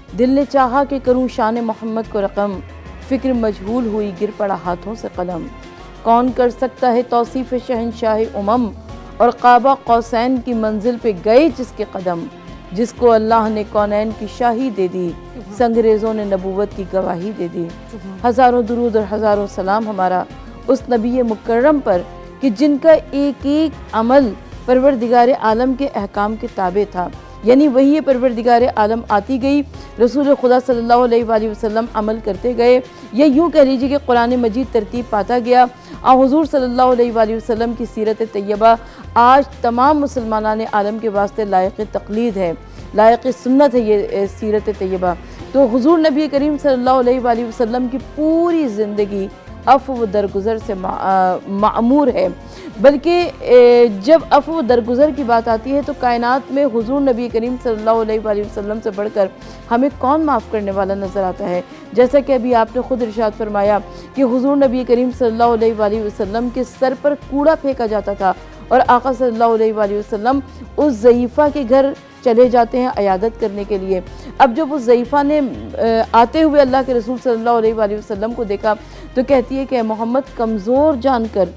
दिल ने चाहा कि करूँ शान मोहम्मद को रकम, फ़िक्र मजहूल हुई गिर पड़ा हाथों से कलम। कौन कर सकता है तौसीफ़ शहंशाह उमम, और काबा कौसैन की मंजिल पे गए जिसके कदम। जिसको अल्लाह ने कौनैन की शाही दे दी, संगरेज़ों ने नबूवत की गवाही दे दी। हज़ारों दुरूद और हज़ारों सलाम हमारा उस नबी मुकर्रम पर कि जिनका एक एक अमल परवरदिगार आलम के अहकाम के ताबे था। यानी वही परवरदिगार आलम आती गई, रसूल खुदा सल्लल्लाहु अलैहि वसल्लम अमल करते गए, या यूँ कह लीजिए कि कुरान मजीद तरतीब पाता गया। हुज़ूर सल्लल्लाहु अलैहि वसल्लम की सीरत तैयबा आज तमाम मुसलमानान आलम के वास्ते लायक तक़लीद है, लायक सुन्नत है ये सीरत तैयबा। तो हुज़ूर नबी करीम सल्लल्लाहु अलैहि वसल्लम की पूरी ज़िंदगी अफ़्व दरगुज़र से मामूर है। बल्कि जब अफ़्व दरगुज़र की बात आती है तो कायनात में हुज़ूर नबी करीम सल्लल्लाहु अलैहि वसल्लम से बढ़कर हमें कौन माफ़ करने वाला नज़र आता है। जैसा कि अभी आपने ख़ुद इरशाद फरमाया कि हुज़ूर नबी करीम सल्लल्लाहु अलैहि वसल्लम के सर पर कूड़ा फेंका जाता था और आका सल्लल्लाहु अलैहि वसल्लम उस ज़ईफ़ा के घर चले जाते हैं अयादत करने के लिए। अब जब उस ज़ईफ़ा ने आते हुए अल्लाह के रसूल सल्लल्लाहु अलैहि वसल्लम को देखा तो कहती है कि मोहम्मद कमज़ोर जानकर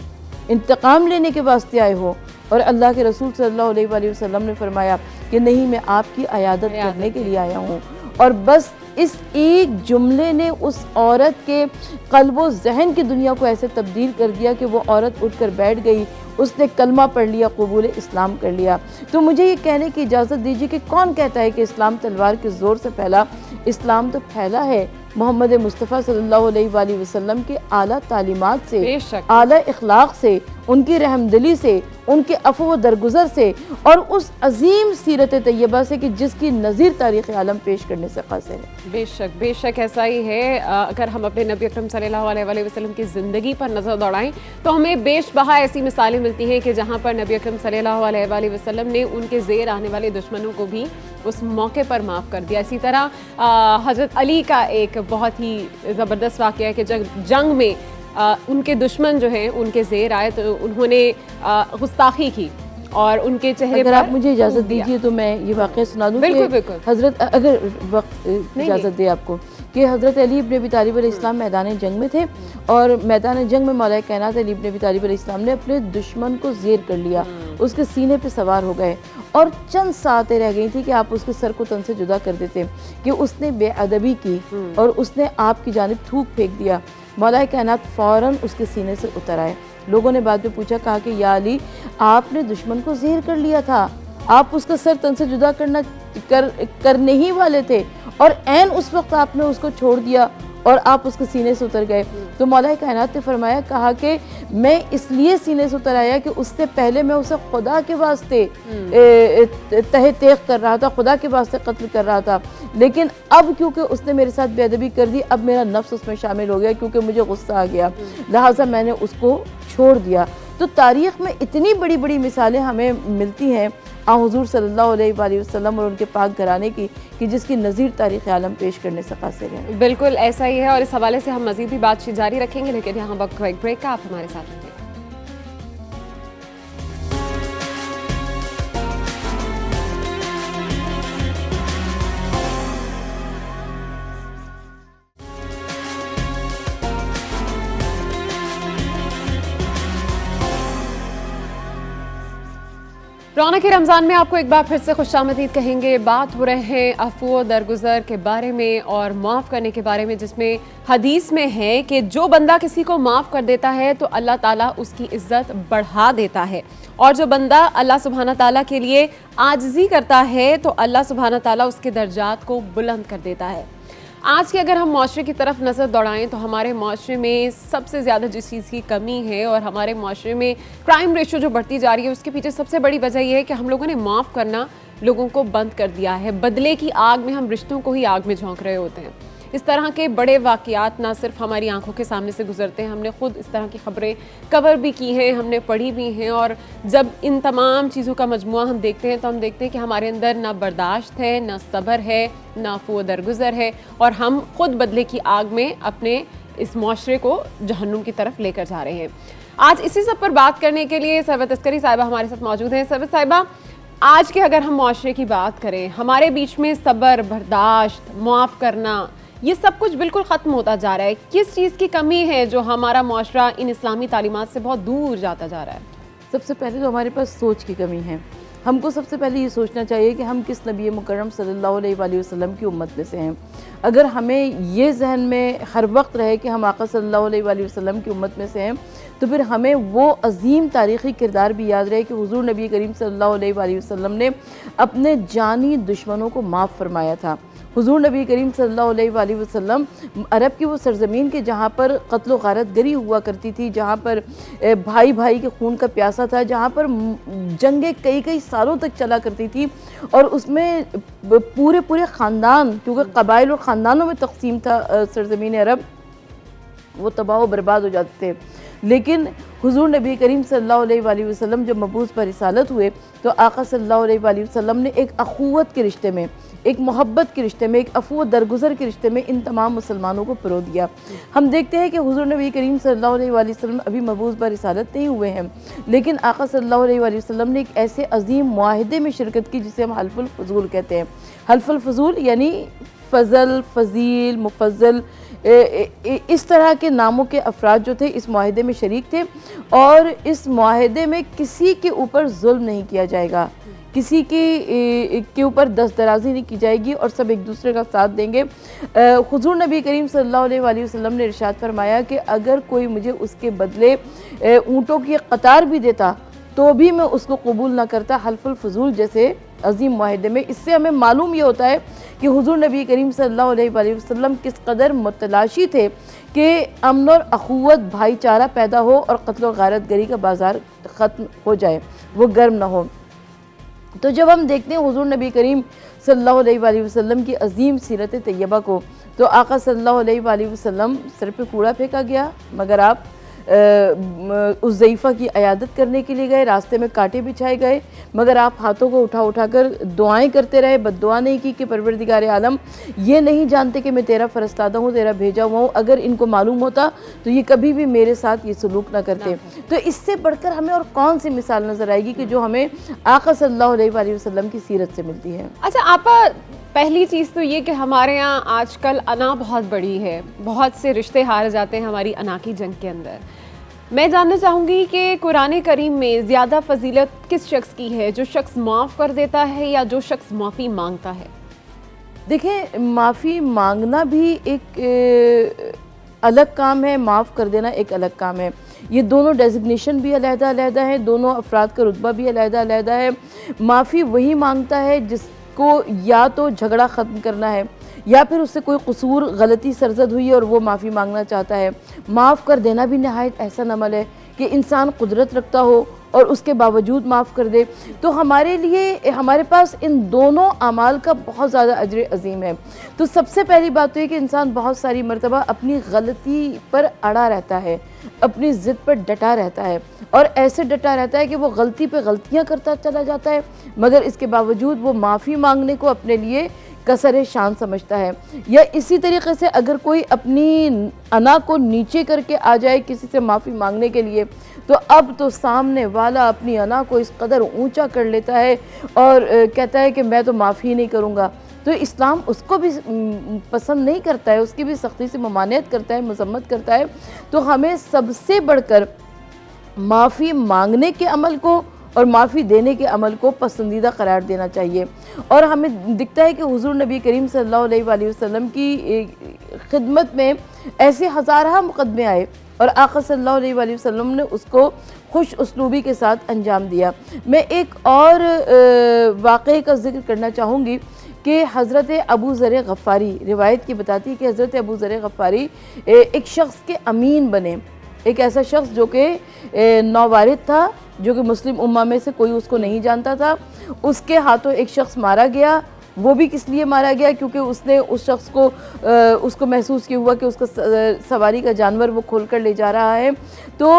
इंतकाम लेने के वास्ते आए हो, और अल्लाह के रसूल सल्लल्लाहु अलैहि वसल्लम ने फरमाया कि नहीं, मैं आपकी अयादत करने के लिए आया हूँ। और बस इस एक जुमले ने उस औरत के क़ल्ब व ज़हन की दुनिया को ऐसे तब्दील कर दिया कि वो औरत उठकर बैठ गई, उसने कलमा पढ़ लिया, कबूल इस्लाम कर लिया। तो मुझे ये कहने की इजाज़त दीजिए कि कौन कहता है कि इस्लाम तलवार के ज़ोर से फैला। इस्लाम तो फैला है मोहम्मद मुस्तफ़ा सल्लल्लाहु अलैहि वसल्लम के आला तालीमात से, आला इखलाक से, उनकी रहमदिली से, उनके अफ़्व दरगुज़र से और उस अजीम सीरत तैयबा से कि जिसकी नज़ीर तारीख़ आलम पेश करने से क़ासिर है। बेशक बेशक ऐसा ही है। अगर हम अपने नबी अकरम सल्लल्लाहु अलैहि वसल्लम की ज़िंदगी पर नज़र दौड़ाएं तो हमें बेशबहा ऐसी मिसालें मिलती हैं कि जहाँ पर नबी अकरम सल्लल्लाहु अलैहि वसल्लम ने उनके ज़ेर आने वाले दुश्मनों को भी उस मौके पर माफ़ कर दिया। इसी तरह हज़रत अली का एक बहुत ही ज़बरदस्त वाक़या है कि जब जंग में उनके दुश्मन जो हैं उनके ज़ेर आए तो उन्होंने गुस्ताखी की और उनके चेहरे अगर पर आप मुझे इजाज़त दीजिए तो मैं ये वाक़या सुना दूँ। बिल्कुल बिल्कुल। हज़रत अगर वक्त इजाज़त दे आपको कि हज़रत अली इब्न अबी तालिब अलैहिस्सलाम मैदान जंग में थे और मैदान जंग में मौला कायनात अली इब्न अबी तालिब अलैहिस्सलाम ने अपने दुश्मन को ज़ेर कर लिया, उसके सीने पे सवार हो गए और चंद सातें रह गई थी कि आप उसके सर को तन से जुदा कर देते कि उसने बेअदबी की और उसने आपकी जानिब थूक फेंक दिया। मौला कायनात फ़ौरन उसके सीने से उतर आए। लोगों ने बाद में पूछा, कहा कि या अली, आपने दुश्मन को ज़ेर कर लिया था, आप उसका सर तन से जुदा करने ही वाले थे और ऐन उस वक्त आपने उसको छोड़ दिया और आप उसके सीने से उतर गए। तो मौला कायनात ने फरमाया, कहा कि मैं इसलिए सीने से उतर आया कि उससे पहले मैं उसे खुदा के वास्ते तहे तेख कर रहा था, खुदा के वास्ते कत्ल कर रहा था, लेकिन अब क्योंकि उसने मेरे साथ बेअदबी कर दी, अब मेरा नफ्स उसमें शामिल हो गया क्योंकि मुझे गुस्सा आ गया, लिहाजा मैंने उसको छोड़ दिया। तो तारीख़ में इतनी बड़ी बड़ी मिसालें हमें मिलती हैं हुज़ूर सल्लल्लाहु अलैहि वसल्लम और उनके पाक घराने की, कि जिसकी नज़ीर तारीख़ आलम पेश करने से कासिर है। बिल्कुल ऐसा ही है और इस हवाले से हम मज़ीद भी बातचीत जारी रखेंगे, लेकिन यहाँ वक्त एक ब्रेक का, आप हमारे साथ रहेंगे। रौनक रमज़ान में आपको एक बार फिर से खुशामदीद कहेंगे। बात हो रहे हैं अफ़्व दरगुज़र के बारे में और माफ़ करने के बारे में, जिसमें हदीस में है कि जो बंदा किसी को माफ़ कर देता है तो अल्लाह ताला उसकी इज़्ज़त बढ़ा देता है, और जो बंदा अल्लाह सुब्हाना ताला के लिए आजिज़ी करता है तो अल्लाह सुब्हाना ताला उसके दर्जात को बुलंद कर देता है। आज के अगर हम माशरे की तरफ नज़र दौड़ाएं तो हमारे माशरे में सबसे ज़्यादा जिस चीज़ की कमी है और हमारे माशरे में क्राइम रेशो जो बढ़ती जा रही है, उसके पीछे सबसे बड़ी वजह यह है कि हम लोगों ने माफ़ करना लोगों को बंद कर दिया है। बदले की आग में हम रिश्तों को ही आग में झोंक रहे होते हैं। इस तरह के बड़े वाक़यात ना सिर्फ हमारी आंखों के सामने से गुजरते हैं, हमने ख़ुद इस तरह की ख़बरें कवर भी की हैं, हमने पढ़ी भी हैं, और जब इन तमाम चीज़ों का मजमुआ हम देखते हैं तो हम देखते हैं कि हमारे अंदर ना बर्दाश्त है, ना सब्र है, ना अफ़्व दरगुज़र है, और हम ख़ुद बदले की आग में अपने इस माशरे को जहन्नुम की तरफ लेकर जा रहे हैं। आज इसी सब पर बात करने के लिए सरवत अस्करी साहिबा हमारे साथ मौजूद हैं। सरवत साहिबा, आज के अगर हम माशरे की बात करें, हमारे बीच में सब्र, बर्दाश्त, माफ़ करना, ये सब कुछ बिल्कुल ख़त्म होता जा रहा है। किस चीज़ की कमी है जो हमारा माशरा इन इस्लामी तालीमात से बहुत दूर जाता जा रहा है? सबसे पहले तो हमारे पास सोच की कमी है। हमको सबसे पहले ये सोचना चाहिए कि हम किस नबी मुकर्रम सल्लल्लाहु अलैहि वसल्लम की उम्मत में से हैं। अगर हमें ये जहन में हर वक्त रहे कि हम आका सल्लल्लाहु अलैहि वसल्लम की उम्मत में से हैं, तो फिर हमें वो अजीम तारीख़ी किरदार भी याद रहे कि हुज़ूर नबी करीम सल्लल्लाहु अलैहि वसल्लम ने अपने जानी दुश्मनों को माफ़ फरमाया था। हुज़ूर नबी करीम सल्लल्लाहु अलैहि वसल्लम अरब की वो सरज़मीन के जहाँ पर क़त्ल गारत गरी हुआ करती थी, जहाँ पर भाई भाई के खून का प्यासा था, जहाँ पर जंगें कई कई सालों तक चला करती थी, और उसमें पूरे पूरे ख़ानदान, क्योंकि कबाइल और ख़ानदानों में तक़सीम था सरज़मीन अरब, वो तबाह व बर्बाद हो जाते थे। लेकिन हुज़ूर नबी करीम सल्लल्लाहु अलैहि वसल्लम जब मबूस पर रिसालत हुए तो आका सल्लल्लाहु अलैहि वसल्लम ने एक अख़ुवत के रिश्ते में, एक मोहब्बत के रिश्ते में, एक अफ़्व दरगुज़र के रिश्ते में इन तमाम मुसलमानों को परो दिया। हम देखते हैं कि हुज़ूर नबी करीम सल्लल्लाहु अलैहि वसल्लम अभी मबूस पर रिसालत नहीं हुए हैं, लेकिन आका सल्लल्लाहु अलैहि वसल्लम ने एक ऐसे अजीम मुआहिदे में शिरकत की जिसे हम हल्फ़ुल फ़ुज़ूल कहते हैं। हल्फ़ुल फ़ुज़ूल यानी फ़ज़ल, फ़ज़ील, मुफ़ज़्ज़ल, इस तरह के नामों के अफराद जो थे इस मुआहिदे में शरीक थे, और इस मुआहिदे में किसी के ऊपर जुल्म नहीं किया जाएगा, किसी के ऊपर दस्तदराजी नहीं की जाएगी, और सब एक दूसरे का साथ देंगे। हुज़ूर नबी करीम सल्लल्लाहु अलैहि वसल्लम ने इरशाद फरमाया कि अगर कोई मुझे उसके बदले ऊँटों की कतार भी देता तो भी मैं उसको कबूल ना करता, हल्फ़ुल फ़ुज़ूल जैसे अजीम मुआहिदे में। इससे हमें मालूम ये होता है कि हुज़ूर नबी करीम सल्लल्लाहु अलैहि वसल्लम किस कदर मुतलाशी थे कि अमन और अख़ुवत, भाईचारा पैदा हो और क़त्ल और गारत गरी का बाज़ार ख़त्म हो जाए, वो गर्म ना हो। तो जब हम देखते हैं हुज़ूर नबी करीम सल्लल्लाहु अलैहि वसल्लम की अजीम सीरत तैयबा को, तो आका सल्लल्लाहु अलैहि वसल्लम सर पे कूड़ा फेंका गया, मगर आप उस ज़ईफ़ा की अयादत करने के लिए गए, रास्ते में कांटे बिछाए गए, मगर आप हाथों को उठा उठा कर दुआएँ करते रहे, बद्दुआ नहीं की कि परवरदिगार आलम ये नहीं जानते कि मैं तेरा फ़रस्तादा हूँ, तेरा भेजा हुआ हूँ, अगर इनको मालूम होता तो ये कभी भी मेरे साथ ये सलूक ना करते। तो इससे बढ़कर हमें और कौन सी मिसाल नज़र आएगी कि जो हमें आका सल्लल्लाहु अलैहि वसल्लम की सीरत से मिलती है। अच्छा आपा, पहली चीज़ तो ये कि हमारे यहाँ आजकल अना बहुत बड़ी है, बहुत से रिश्ते हार जाते हैं हमारी अना की जंग के अंदर। मैं जानना चाहूँगी कि कुरान करीम में ज़्यादा फजीलत किस शख्स की है, जो शख्स माफ़ कर देता है या जो शख्स माफ़ी मांगता है? देखिए, माफ़ी मांगना भी एक अलग काम है, माफ़ कर देना एक अलग काम है। ये दोनों डेजिग्नेशन भी अलहदा अलहदा है, दोनों अफराद का रुतबा भी अलहदा अलहदा है। माफ़ी वही मांगता है जिसको उसको या तो झगड़ा ख़त्म करना है, या फिर उससे कोई कसूर गलती सरजद हुई है और वो माफ़ी मांगना चाहता है। माफ़ कर देना भी नहायत एहसन अमल है कि इंसान कुदरत रखता हो और उसके बावजूद माफ़ कर दे। तो हमारे लिए, हमारे पास इन दोनों अमाल का बहुत ज़्यादा अजर अज़ीम है। तो सबसे पहली बात तो ये कि इंसान बहुत सारी मरतबा अपनी गलती पर अड़ा रहता है, अपनी ज़िद पर डटा रहता है, और ऐसे डटा रहता है कि वो गलती पे गलतियाँ करता चला जाता है, मगर इसके बावजूद वो माफ़ी मांगने को अपने लिए कसर शान समझता है। या इसी तरीके से अगर कोई अपनी अना को नीचे करके आ जाए किसी से माफ़ी मांगने के लिए, तो अब तो सामने वाला अपनी अना को इस कदर ऊंचा कर लेता है और कहता है कि मैं तो माफ़ी नहीं करूँगा। तो इस्लाम उसको भी पसंद नहीं करता है, उसकी भी सख्ती से ममानियत करता है, मजम्मत करता है। तो हमें सबसे बढ़कर माफ़ी मांगने के अमल को और माफ़ी देने के अमल को पसंदीदा करार देना चाहिए। और हमें दिखता है कि हुज़ूर नबी करीम सल्लल्लाहु अलैहि वसल्लम की खिदमत में ऐसे हज़ारा मुक़दमे आए और आका सल्लल्लाहु अलैहि वसल्लम ने उसको खुश उसलूबी के साथ अंजाम दिया। मैं एक और वाक़े का ज़िक्र करना चाहूँगी कि हज़रत अबू ज़र गफ़ारी रिवायत की बताती है कि हज़रत अबू ज़र गफ़ारी एक शख्स के अमीन बने। एक ऐसा शख्स जो कि नौवारिद था, जो कि मुस्लिम उम्मा में से कोई उसको नहीं जानता था। उसके हाथों एक शख्स मारा गया। वो भी किस लिए मारा गया? क्योंकि उसने उस शख्स को उसको महसूस किया हुआ कि उसका सवारी का जानवर वो खोल कर ले जा रहा है। तो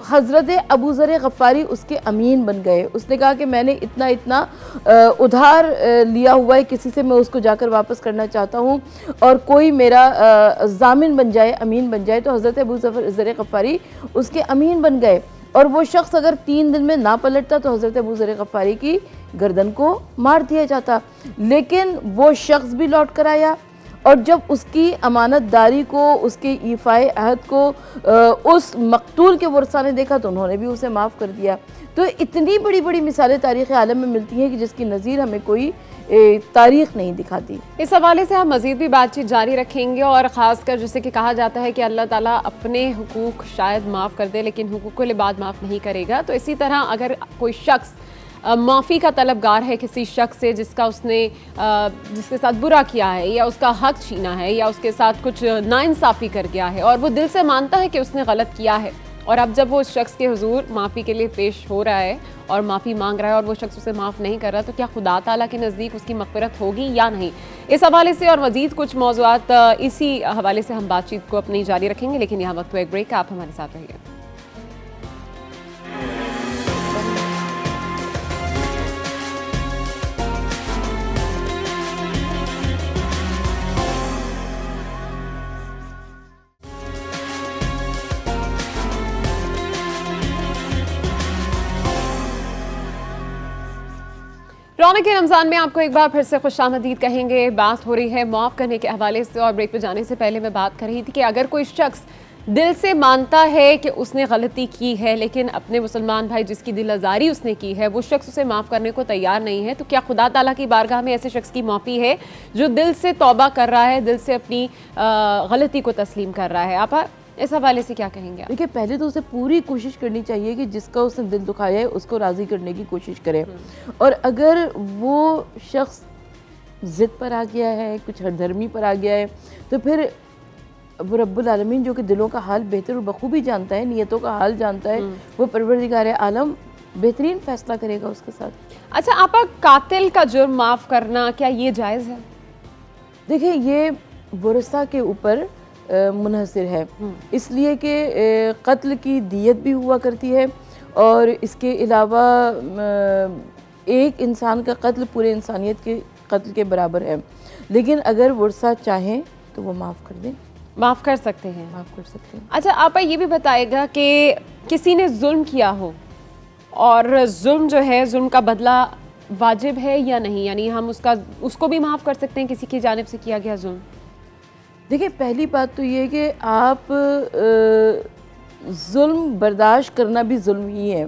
हज़रत अबू ज़र गफ़ारी उसके अमीन बन गए। उसने कहा कि मैंने इतना इतना उधार लिया हुआ है किसी से, मैं उसको जाकर वापस करना चाहता हूँ और कोई मेरा ज़ामिन बन जाए, अमीन बन जाए। तो हज़रत अबू ज़र गफ़ारी उसके अमीन बन गए, और वो शख्स अगर 3 दिन में ना पलटता तो हज़रत अबू ज़र गफ़ारी की गर्दन को मार दिया जाता। लेकिन वो शख्स भी लौट कर आया, और जब उसकी अमानतदारी को, उसके ईफ़ाए अहद को उस मकतूल के वर्सा ने देखा तो उन्होंने भी उसे माफ़ कर दिया। तो इतनी बड़ी बड़ी मिसालें तारीख़ आलम में मिलती हैं कि जिसकी नज़ीर हमें कोई तारीख़ नहीं दिखाती। इस हवाले से हम मज़ीद भी बातचीत जारी रखेंगे, और ख़ासकर जैसे कि कहा जाता है कि अल्लाह ताला अपने हुकूक शायद माफ़ कर दे लेकिन हुकूकुल इबाद माफ़ नहीं करेगा। तो इसी तरह अगर कोई शख्स माफ़ी का तलबगार है किसी शख्स से जिसके साथ बुरा किया है या उसका हक छीना है या उसके साथ कुछ नाइंसाफ़ी कर गया है, और वो दिल से मानता है कि उसने गलत किया है, और अब जब वो उस शख्स के हुजूर माफ़ी के लिए पेश हो रहा है और माफ़ी मांग रहा है और वो शख्स उसे माफ़ नहीं कर रहा, तो क्या खुदा ताला के नज़दीक उसकी मग़फ़िरत होगी या नहीं? इस हवाले से और मज़ीद कुछ मौज़ूआत इसी हवाले से हम बातचीत को अपनी जारी रखेंगे, लेकिन यहाँ वक्त एक ब्रेक का, आप हमारे साथ रहिए। रौनक के रमज़ान में आपको एक बार फिर से खुशामदीद कहेंगे। बात हो रही है माफ़ करने के हवाले से, और ब्रेक पे जाने से पहले मैं बात कर रही थी कि अगर कोई शख्स दिल से मानता है कि उसने गलती की है, लेकिन अपने मुसलमान भाई जिसकी दिल आज़ारी उसने की है वो शख्स उसे माफ़ करने को तैयार नहीं है, तो क्या खुदा ताला की बारगाह में ऐसे शख्स की माफ़ी है जो दिल से तौबा कर रहा है, दिल से अपनी गलती को तस्लीम कर रहा है? आप इस हवाले से क्या कहेंगे? देखिए, पहले तो उसे पूरी कोशिश करनी चाहिए कि जिसका उसने दिल दुखाया है उसको राज़ी करने की कोशिश करे। और अगर वो शख्स ज़िद पर आ गया है, कुछ हरधर्मी पर आ गया है, तो फिर वो रब्बुल आलमीन जो कि दिलों का हाल बेहतर और बखूबी जानता है, नियतों का हाल जानता है, वो परवरदिगार आलम बेहतरीन फ़ैसला करेगा उसके साथ। अच्छा, आपा कातिल का जुर्म माफ़ करना क्या ये जायज़ है? देखिए, ये वरसा के ऊपर मुनहसर है, इसलिए कि कत्ल की दियत भी हुआ करती है, और इसके अलावा एक इंसान का कत्ल पूरे इंसानियत के कत्ल के बराबर है। लेकिन अगर वरसा चाहें तो वो माफ़ कर दें, माफ़ कर सकते हैं, माफ़ कर सकते हैं। अच्छा, आप ये भी बताएगा कि किसी ने जुल्म किया हो और जुल्म जो है, जुल्म का बदला वाजिब है या नहीं, यानी हम उसको भी माफ़ कर सकते हैं किसी की जानिब से किया गया जुल्म? देखिए, पहली बात तो ये है कि आप जुल्म बर्दाश्त करना भी जुल्म ही है।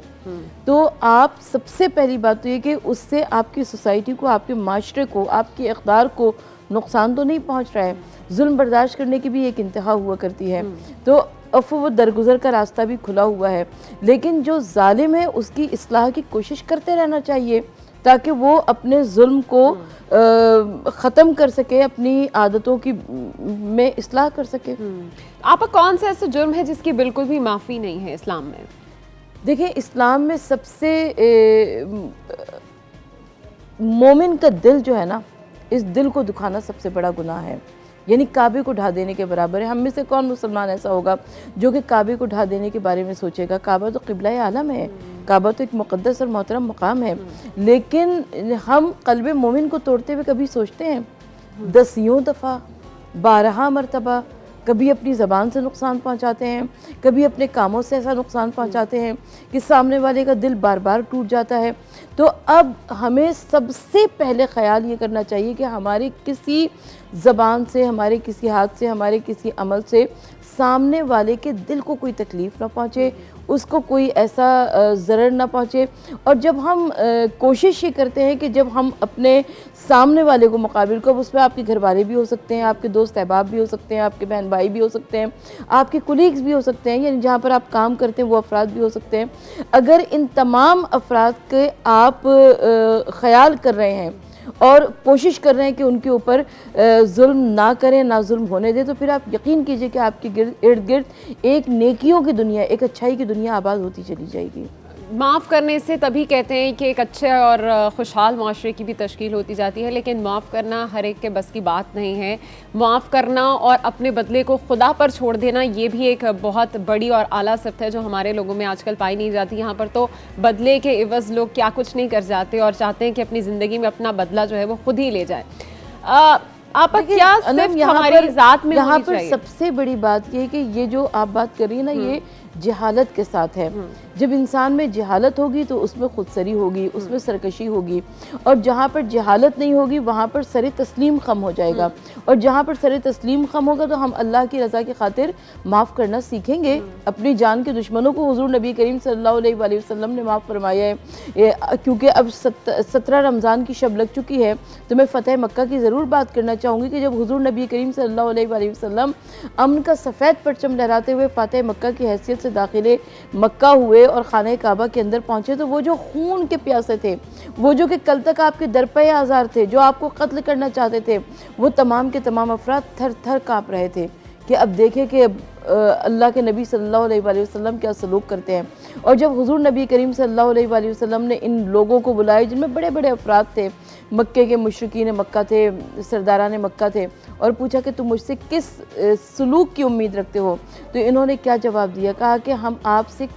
तो आप सबसे पहली बात तो ये कि उससे आपकी सोसाइटी को, आपके माशरे को, आपके इक़्तिदार को नुकसान तो नहीं पहुंच रहा है। जुल्म बर्दाश्त करने की भी एक इंतहा हुआ करती है, तो अफ़्व दरगुज़र का रास्ता भी खुला हुआ है। लेकिन जो जालिम है उसकी इस्लाह की कोशिश करते रहना चाहिए, ताकि वो अपने जुल्म को ख़त्म कर सके, अपनी आदतों की में इस्लाह कर सके। आपका कौन सा ऐसा जुर्म है जिसकी बिल्कुल भी माफ़ी नहीं है इस्लाम में? देखिए, इस्लाम में सबसे मोमिन का दिल जो है ना, इस दिल को दुखाना सबसे बड़ा गुनाह है, यानी काबे को ढा देने के बराबर है। हम में से कौन मुसलमान ऐसा होगा जो कि काबे को ढा देने के बारे में सोचेगा? काबा तो क़िबला आलम है, काबा तो एक मुक़द्दस और मोहतरम मकाम है, लेकिन हम क़ल्बे मोमिन को तोड़ते हुए कभी सोचते हैं? 10 दफ़ा 12 मरतबा कभी अपनी ज़बान से नुकसान पहुंचाते हैं, कभी अपने कामों से ऐसा नुकसान पहुंचाते हैं कि सामने वाले का दिल बार बार टूट जाता है। तो अब हमें सबसे पहले ख़याल ये करना चाहिए कि हमारी किसी ज़बान से, हमारे किसी हाथ से, हमारे किसी अमल से सामने वाले के दिल को कोई तकलीफ़ ना पहुँचे, उसको कोई ऐसा ज़रर ना पहुँचे। और जब हम कोशिश ये करते हैं कि जब हम अपने सामने वाले को मुकाबिल को, उस पर आपके घर वाले भी हो सकते हैं, आपके दोस्त अहबाब भी हो सकते हैं, आपके बहन भाई भी हो सकते हैं, आपके कुलीग्स भी हो सकते हैं, यानी जहाँ पर आप काम करते हैं वो अफराद भी हो सकते हैं। अगर इन तमाम अफराद के आप ख़याल कर रहे हैं और कोशिश कर रहे हैं कि उनके ऊपर जुल्म ना करें, ना जुल्म होने दें, तो फिर आप यकीन कीजिए कि आपके इर्द गिर्द एक नेकियों की दुनिया, एक अच्छाई की दुनिया आबाद होती चली जाएगी। माफ़ करने से तभी कहते हैं कि एक अच्छे और खुशहाल माशरे की भी तश्कील होती जाती है, लेकिन माफ़ करना हर एक के बस की बात नहीं है। माफ़ करना और अपने बदले को खुदा पर छोड़ देना, ये भी एक बहुत बड़ी और आला सिफ़त है जो हमारे लोगों में आजकल पाई नहीं जाती। यहाँ पर तो बदले के इवज़ लोग क्या कुछ नहीं कर जाते और चाहते हैं कि अपनी ज़िंदगी में अपना बदला जो है वो खुद ही ले जाए। आप क्या सिर्फ हमारी ज़ात में यहाँ पर सबसे बड़ी बात ये है कि ये जो आप बात कर रही है ना, ये जहालत के साथ है। जब इंसान में जहालत होगी तो उसमें खुदसरी होगी, उसमें सरकशी होगी, और जहाँ पर जहालत नहीं होगी वहाँ पर सर तस्लीम ख़म हो जाएगा, और जहाँ पर सर तस्लीम ख़म होगा तो हम अल्लाह की रज़ा की खातिर माफ़ करना सीखेंगे। अपनी जान के दुश्मनों को हुज़ूर नबी करीम सल्लल्लाहु अलैहि वसल्लम ने माफ़ फरमाया है। क्योंकि अब 17 रमज़ान की शब लग चुकी है, तो मैं फ़तह मक्का की ज़रूर बात करना चाहूँगी कि जब हुज़ूर नबी करीम सल्लल्लाहु अलैहि वसल्लम अमन का सफ़ेद परचम लहराते हुए फ़तह मक्का की हैसियत से दाखिले मक्का हुए और खाने काबा के अंदर पहुंचे, तो वो जो खून के प्यासे थे, वो जो कि कल तक आपके दरपे आज़ार थे, जो आपको कत्ल करना चाहते थे, वो तमाम के तमाम अफराद थर थर काँप रहे थे कि अब देखें कि अल्लाह के नबी सल्लल्लाहु अलैहि वसल्लम क्या सलूक करते हैं। और जब हुज़ूर नबी करीम सल्लल्लाहु अलैहि वसल्लम ने इन लोगों को बुलाया जिनमें बड़े बड़े अफराद थे, मक्के के मुशरिकीन मक्का थे, सरदारान मक्का थे, और पूछा कि तुम मुझसे किस सलूक की उम्मीद रखते हो, तो इन्होंने क्या जवाब दिया? कहा कि हम आपसे,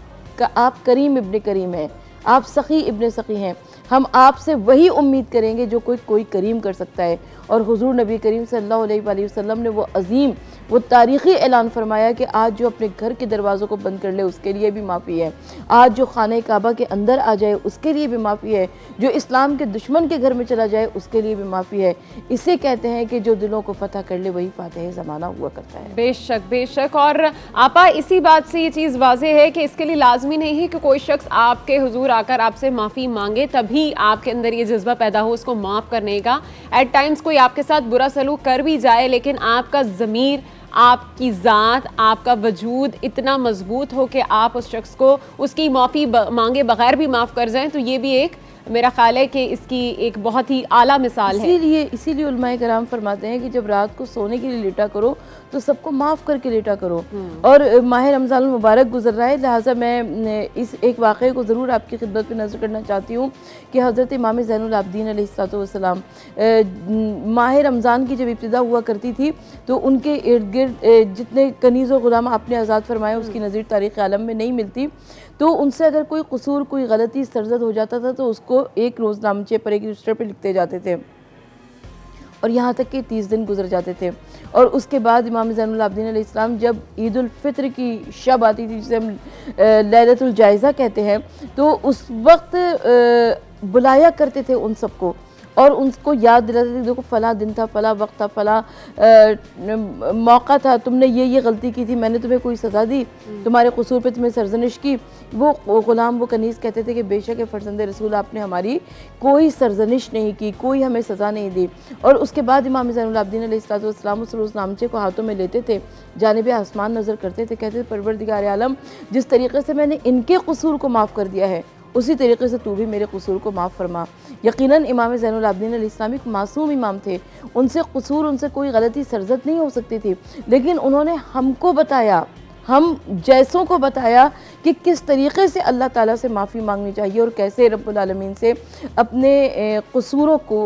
आप करीम इब्न करीम हैं, आप सखी इब्न सखी हैं, हम आपसे वही उम्मीद करेंगे जो कोई करीम कर सकता है। और हुज़ूर नबी करीम सल्लल्लाहु अलैहि वसल्लम ने वो अज़ीम, वो तारीख़ी ऐलान फरमाया कि आज जो अपने घर के दरवाज़ों को बंद कर ले उसके लिए भी माफ़ी है, आज जो खाने काबा के अंदर आ जाए उसके लिए भी माफ़ी है, जो इस्लाम के दुश्मन के घर में चला जाए उसके लिए भी माफ़ी है। इसे कहते हैं कि जो दिलों को फ़तह कर ले वही फ़ातिह ज़माना हुआ करता है। बेशक बेशक। और आपा इसी बात से ये चीज़ वाज़ेह है कि इसके लिए लाजमी नहीं है कि कोई शख्स आपके हुजूर आकर आपसे माफ़ी मांगे तभी आपके अंदर ये जज्बा पैदा हो उसको माफ़ करने का। एट टाइम्स कोई आपके साथ बुरा सलूक कर भी जाए, लेकिन आपका ज़मीर, आपकी ज़ात, आपका वजूद इतना मजबूत हो कि आप उस शख्स को उसकी माफ़ी मांगे बगैर भी माफ़ कर जाएं, तो ये भी एक मेरा ख्याल है कि इसकी एक बहुत ही आला मिसाल है। इसीलिए उलमाए कराम फरमाते हैं कि जब रात को सोने के लिए लेटा करो तो सबको माफ़ करके लेटा करो। और माह रमज़ान मुबारक गुजर रहा है, लिहाजा मैं इस एक वाक़े को ज़रूर आपकी खिदमत में नज़र करना चाहती हूँ कि हज़रत इमाम ज़ैनुल आबिदीन अलैहिस्सलाम माह रमज़ान की जब इब्तिदा हुआ करती थी तो उनके इर्द गिर्द जितने कनीज़ व ग़ुलाम आपने आज़ाद फरमाए उसकी नज़ीर तारीख़ आलम में नहीं मिलती। तो उनसे अगर कोई कसूर, कोई गलती सरजद हो जाता था तो उसको एक रोज़नामचे पर, एक रजिस्टर पर लिखते जाते थे, और यहाँ तक कि 30 दिन गुजर जाते थे। और उसके बाद इमाम ज़ैनुल आबिदीन अलैहिस्सलाम जब ईद उल फित्र की शब आती थी, जिसे हम लैलतुल जायज़ा कहते हैं, तो उस वक्त बुलाया करते थे उन सबको और उनको याद दिलाते थे, देखो फ़ला दिन था, फ़ला वक्त था, फ़ला मौका था, तुमने ये गलती की थी, मैंने तुम्हें कोई सज़ा दी, तुम्हारे कसूर पे तुम्हें सरजनिश की। वो ग़ुलाम, वो कनीज़ कहते थे कि बेशक फ़रज़ंद रसूल आपने हमारी कोई सरजनिश नहीं की, कोई हमें सज़ा नहीं दी। और उसके बाद इमाम ज़ैनुल आबिदीन अलैहिस्सलाम उस रोज़नामचे को हाथों में लेते थे, जानिब आसमान नज़र करते थे, कहते थे परवरदिगार आलम जिस तरीक़े से मैंने इनके कसूर को माफ़ कर दिया है उसी तरीके से तू भी मेरे कसूर को माफ़ फरमा। यकीनन इमाम ज़ैनुल आबिदीन अलैहिस्सलाम एक मासूम इमाम थे, उनसे कसूर, उनसे कोई गलती सरजद नहीं हो सकती थी, लेकिन उन्होंने हमको बताया, हम जैसों को बताया कि किस तरीक़े से अल्लाह ताला से माफ़ी मांगनी चाहिए और कैसे रब्बुल आलमीन से अपने कसूरों को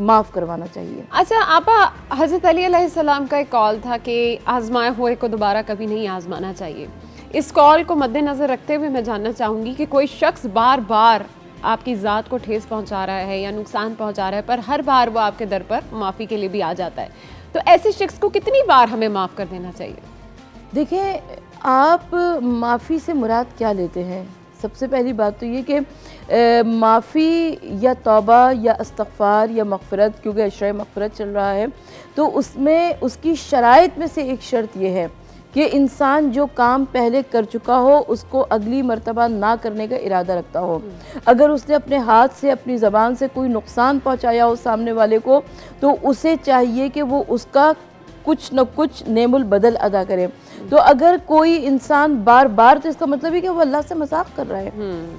माफ़ करवाना चाहिए। अच्छा आपा, हज़रत अली अलैहिस्सलाम का एक कॉल था कि आज़माए हुए को दोबारा कभी नहीं आज़माना चाहिए। इस कॉल को मद्देनज़र रखते हुए मैं जानना चाहूँगी कि कोई शख्स बार बार आपकी ज़ात को ठेस पहुँचा रहा है या नुकसान पहुँचा रहा है, पर हर बार वो आपके दर पर माफ़ी के लिए भी आ जाता है, तो ऐसे शख्स को कितनी बार हमें माफ़ कर देना चाहिए? देखिए, आप माफ़ी से मुराद क्या लेते हैं? सबसे पहली बात तो ये कि माफ़ी या तौबा या इस्तग़फ़ार या मग़फ़िरत, क्योंकि अशरा मग़फ़िरत चल रहा है, तो उसमें उसकी शराइत में से एक शर्त ये है कि इंसान जो काम पहले कर चुका हो उसको अगली मर्तबा ना करने का इरादा रखता हो। अगर उसने अपने हाथ से, अपनी ज़बान से कोई नुकसान पहुँचाया हो सामने वाले को, तो उसे चाहिए कि वो उसका कुछ न कुछ नेमुल बदल अदा करे। तो अगर कोई इंसान बार बार, तो इसका मतलब है कि वो अल्लाह से मजाक कर रहा है,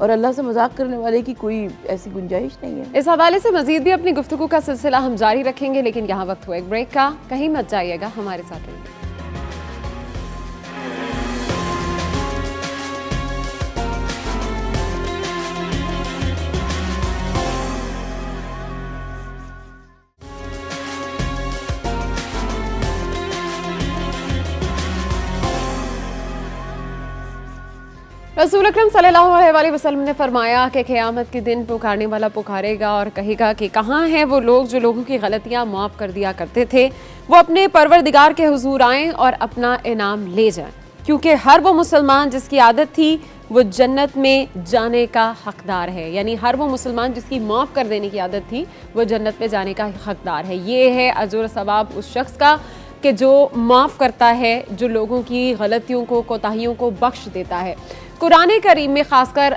और अल्लाह से मजाक करने वाले की कोई ऐसी गुंजाइश नहीं है। इस हवाले से मजीद भी अपनी गुफ्तगू का सिलसिला हम जारी रखेंगे, लेकिन यहाँ वक्त हुआ एक ब्रेक का। कहीं मत जाइएगा, हमारे साथ रहिए। रसूल अकरम सल्लल्लाहु अलैहि वसल्लम ने फरमाया कि क़यामत के दिन पुकारने वाला पुकारेगा और कहेगा कि कहाँ हैं वो लोग जो लोगों की गलतियाँ माफ़ कर दिया करते थे, वो अपने परवरदिगार के हुजूर आएँ और अपना इनाम ले जाएं, क्योंकि हर वो मुसलमान जिसकी आदत थी वो जन्नत में जाने का हकदार है। यानी हर वो मुसलमान जिसकी माफ़ कर देने की आदत थी वो जन्नत में जाने का हकदार है। ये है अजर सवाब उस शख्स का कि जो माफ़ करता है, जो लोगों की गलतियों को, कोताहियों को बख्श देता है। कुरान करीम में ख़ासकर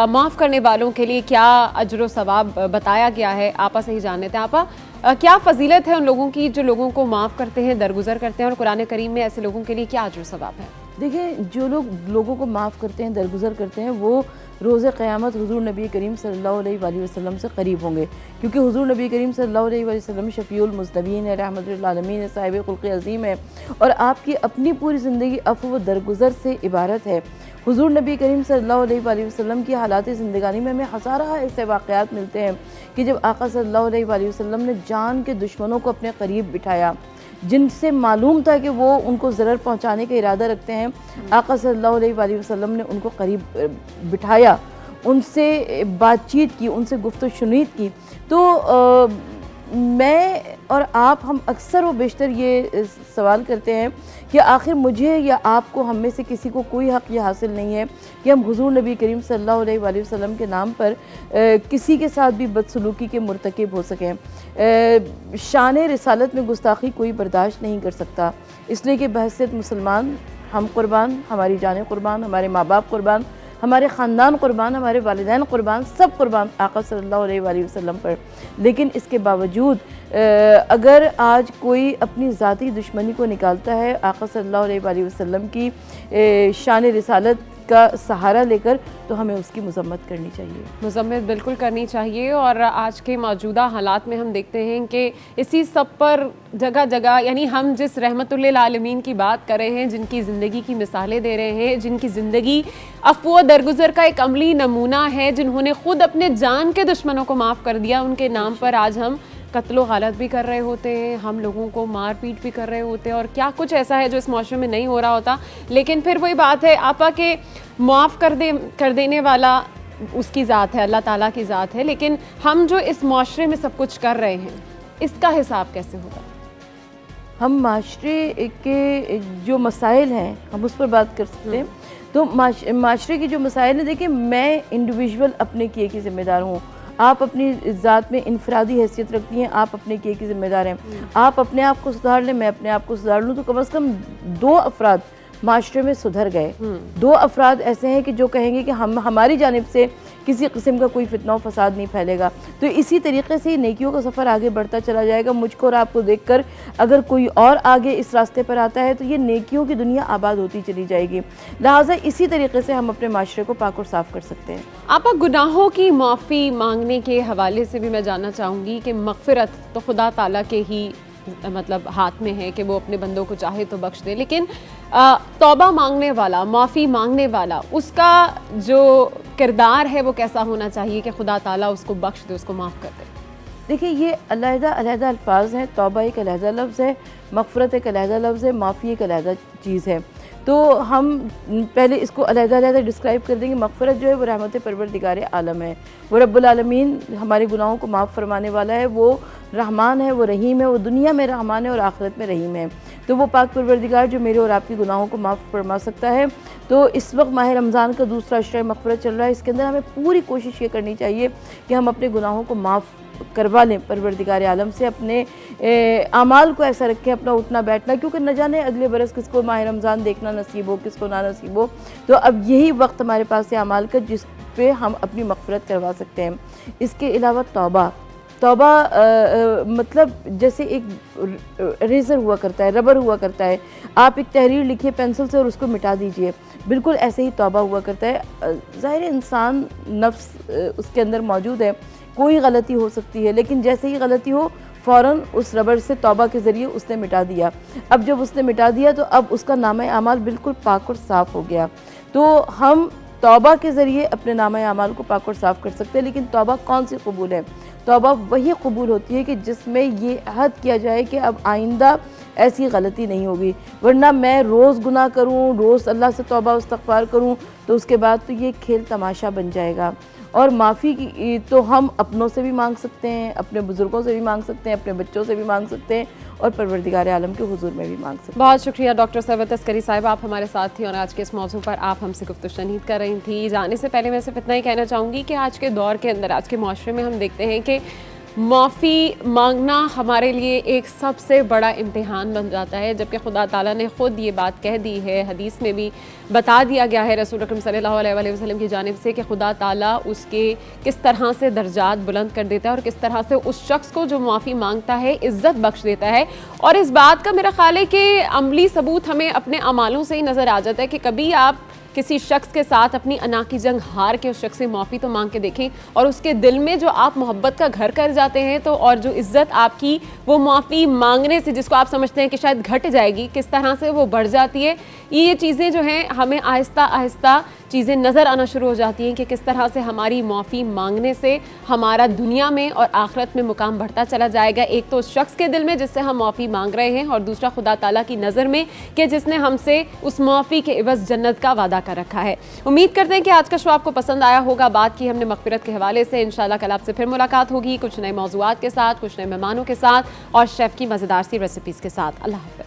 माफ़ करने वालों के लिए क्या अजर सवाब बताया गया है, आपा से ही जान लेते हैं। आपा, क्या फ़जीलत है उन लोगों की जो लोगों को माफ़ करते हैं, दरगुजर करते हैं, और कुरान करीम में ऐसे लोगों के लिए क्या अजर सवाब है? देखिए, जो लोग लोगों को माफ़ करते हैं, दरगुजर करते हैं, वो रोज़े क़यामत हुज़ूर नबी करीम सल्लल्लाहु अलैहि वसल्लम से करीब होंगे, क्योंकि हुज़ूर नबी करीम सल्लल्लाहु अलैहि वसल्लम शफ़ीउल मुज़नबीन है, रहमतुल आलमीन है, साहिब खुल्क़ अज़ीम है, और आपकी अपनी पूरी ज़िंदगी अफ़्व व दरगुजर से इबारत है। हुज़ूर नबी करीम सल्लल्लाहु अलैहि वसल्लम की हालात ज़िंदगानी में हमें हज़ारा ऐसे वाक़यात मिलते हैं कि जब आका सल्लल्लाहु अलैहि वसल्लम ने जान के दुश्मनों को अपने करीब बिठाया, जिनसे मालूम था कि वो उनको ज़रर पहुंचाने का इरादा रखते हैं, आका सल्लल्लाहु अलैहि वसल्लम ने उनको करीब बिठाया, उनसे बातचीत की, उनसे गुफ्तगू शुनीद की। तो मैं और आप, हम अक्सर व बेशतर ये सवाल करते हैं कि आखिर मुझे या आपको, हम में से किसी को कोई हक़ ये हासिल नहीं है कि हम हुज़ूर नबी करीम सल्लल्लाहु अलैहि वसल्लम के नाम पर किसी के साथ भी बदसलूकी के मुर्तकिब हो सकें। शान रिसालत में गुस्ताखी कोई बर्दाश्त नहीं कर सकता, इसलिए कि बहैसियत मुसलमान हम कुर्बान, हमारी जानें कुर्बान, हमारे माँ बाप कुर्बान, हमारे ख़ानदान कुर्बान, हमारे वालिदैन कुर्बान, सब कुर्बान आका सल्लल्लाहु अलैहि वसल्लम पर। लेकिन इसके बावजूद अगर आज कोई अपनी ज़ाती दुश्मनी को निकालता है आका सल्लल्लाहु अलैहि वसल्लम की शान रिसालत का सहारा लेकर, तो हमें उसकी मज़म्मत करनी चाहिए। मज़म्मत बिल्कुल करनी चाहिए। और आज के मौजूदा हालात में हम देखते हैं कि इसी सब पर जगह जगह, यानी हम जिस रहमतुल्लिल आलमीन की बात कर रहे हैं, जिनकी ज़िंदगी की मिसालें दे रहे हैं, जिनकी ज़िंदगी अफ़्व दरगुजर का एक अमली नमूना है, जिन्होंने ख़ुद अपने जान के दुश्मनों को माफ़ कर दिया, उनके नाम पर आज हम कत्लो गालत भी कर रहे होते हैं, हम लोगों को मार पीट भी कर रहे होते हैं, और क्या कुछ ऐसा है जो इस माशरे में नहीं हो रहा होता। लेकिन फिर वही बात है आपा के माफ़ कर देने वाला उसकी ज़ात है, अल्लाह ताला की ज़ात है, लेकिन हम जो इस माशरे में सब कुछ कर रहे हैं, इसका हिसाब कैसे होगा? हम माशरे के जो मसाइल हैं, हम उस पर बात कर सकते हैं। तो माशरे की जो मसाइल हैं, देखिए, मैं इंडिविजुअल अपने किए की ज़िम्मेदार हूँ, आप अपनी ज़ात में इनफरादी हैसियत रखती हैं, आप अपने किए की ज़िम्मेदार हैं। आप अपने आप को सुधार लें, मैं अपने आप को सुधार लूँ, तो कम से कम 2 अफराद माशरे में सुधर गए। 2 अफराद ऐसे हैं कि जो कहेंगे कि हम, हमारी जानिब से किसी किस्म का कोई फितना फसाद नहीं फैलेगा। तो इसी तरीके से नेकियों का सफ़र आगे बढ़ता चला जाएगा। मुझको और आपको देखकर अगर कोई और आगे इस रास्ते पर आता है तो ये नेकियों की दुनिया आबाद होती चली जाएगी। लिहाजा इसी तरीके से हम अपने माशरे को पाक और साफ़ कर सकते हैं। आप गुनाहों की माफ़ी मांगने के हवाले से भी मैं जानना चाहूँगी कि मग़फ़िरत तो खुदा ताला के ही मतलब हाथ में है कि वो अपने बंदों को चाहे तो बख्श दे, लेकिन तौबा मांगने वाला, माफ़ी मांगने वाला, उसका जो किरदार है वो कैसा होना चाहिए कि खुदा ताला उसको बख्श दे, उसको माफ़ कर दे? देखिए, ये अलहदा अल्फाज हैं। तौबा एक अलहदा लफ्ज़ है, मग़फ़िरत एक अलहदा लफ्ज़ है, माफ़ी एक अलहदा चीज़ है। तो हम पहले इसको अलहदा डिस्क्राइब कर देंगे। मग़फ़िरत जो है वो रहमत परवरदिगार आलम है, वो रब्बुल आलमीन हमारे गुनाहों को माफ़ फरमाने वाला है, वो रहमान है, वो रहीम है, वो दुनिया में रहमान है और आखिरत में रहीम है। तो वो पाक परवरदिगार जो मेरे और आपके गुनाहों को माफ़ फरमा सकता है। तो इस वक्त माह रमज़ान का दूसरा अशरा मग़फ़िरत चल रहा है। इसके अंदर हमें पूरी कोशिश ये करनी चाहिए कि हम अपने गुनाहों को माफ़ करवा लें परवरदिगार आलम से, अपने आमाल को ऐसा रखें, अपना उठना बैठना, क्योंकि न जाने अगले बरस किसको माह रमज़ान देखना नसीब हो, किसको ना नसीब हो। तो अब यही वक्त हमारे पास है आमाल का जिस पे हम अपनी मग़फ़िरत करवा सकते हैं। इसके अलावा तौबा मतलब जैसे एक रेज़र हुआ करता है, रबर हुआ करता है, आप एक तहरीर लिखिए पेंसिल से और उसको मिटा दीजिए, बिल्कुल ऐसे ही तौबा हुआ करता है। ज़ाहिर इंसान नफ्स उसके अंदर मौजूद है, कोई गलती हो सकती है, लेकिन जैसे ही गलती हो फ़ौरन उस रबर से तौबा के ज़रिए उसने मिटा दिया। अब जब उसने मिटा दिया तो अब उसका नामा आमाल बिल्कुल पाक और साफ़ हो गया। तो हम तौबा के ज़रिए अपने नामा आमाल को पाक और साफ़ कर सकते हैं। लेकिन तौबा कौन सी कबूल है? तौबा वही कबूल होती है कि जिसमें ये अहद किया जाए कि अब आइंदा ऐसी गलती नहीं होगी, वरना मैं रोज़ गुनाह करूँ, रोज़ अल्लाह से तौबा इस्तग़फ़ार करूँ तो उसके बाद तो ये खेल तमाशा बन जाएगा। और माफ़ी की तो हम अपनों से भी मांग सकते हैं, अपने बुज़ुर्गों से भी मांग सकते हैं, अपने बच्चों से भी मांग सकते हैं और परवरदिगार आलम के हुजूर में भी मांग सकते हैं। बहुत शुक्रिया डॉक्टर सरवत अस्करी साहिबा, आप हमारे साथ थी और आज के इस मौजू पर आप हमसे गुफ्तगू शनीद कर रही थी। जाने से पहले मैं सिर्फ इतना ही कहना चाहूँगी कि आज के दौर के अंदर, आज के माशरे में हम देखते हैं कि माफ़ी मांगना हमारे लिए एक सबसे बड़ा इम्तिहान बन जाता है, जबकि खुदा ताला ने ख़ुद ये बात कह दी है, हदीस में भी बता दिया गया है रसूल अकरम सल्लल्लाहु अलैहि वसल्लम की जानिब से कि खुदा ताला उसके किस तरह से दर्जात बुलंद कर देता है और किस तरह से उस शख्स को जो माफ़ी मांगता है इज़्ज़त बख्श देता है। और इस बात का मेरा ख्याल है कि अमली सबूत हमें अपने अमालों से ही नज़र आ जाता है कि कभी आप किसी शख्स के साथ अपनी अना की जंग हार के उस शख्स से माफ़ी तो मांग के देखें और उसके दिल में जो आप मोहब्बत का घर कर जाते हैं तो और जो इज़्ज़त आपकी वो माफ़ी मांगने से, जिसको आप समझते हैं कि शायद घट जाएगी, किस तरह से वो बढ़ जाती है। ये चीज़ें जो हैं हमें आहिस्ता आहिस्ता चीज़ें नज़र आना शुरू हो जाती हैं कि किस तरह से हमारी माफ़ी मांगने से हमारा दुनिया में और आखिरत में मुकाम बढ़ता चला जाएगा। एक तो उस शख्स के दिल में जिससे हम माफ़ी मांग रहे हैं और दूसरा खुदा ताला की नज़र में कि जिसने हमसे उस माफ़ी के इवज़ जन्नत का वादा कर रखा है। उम्मीद करते हैं कि आज का शो आपको पसंद आया होगा। बात की हमने मग़फ़िरत के हवाले से। इंशाल्लाह कल आपसे फिर मुलाकात होगी कुछ नए मौज़ूआत के साथ, कुछ नए मेहमानों के साथ और शेफ़ की मज़ेदार सी रेसिपीज़ के साथ। अल्लाह हाफ़िज़।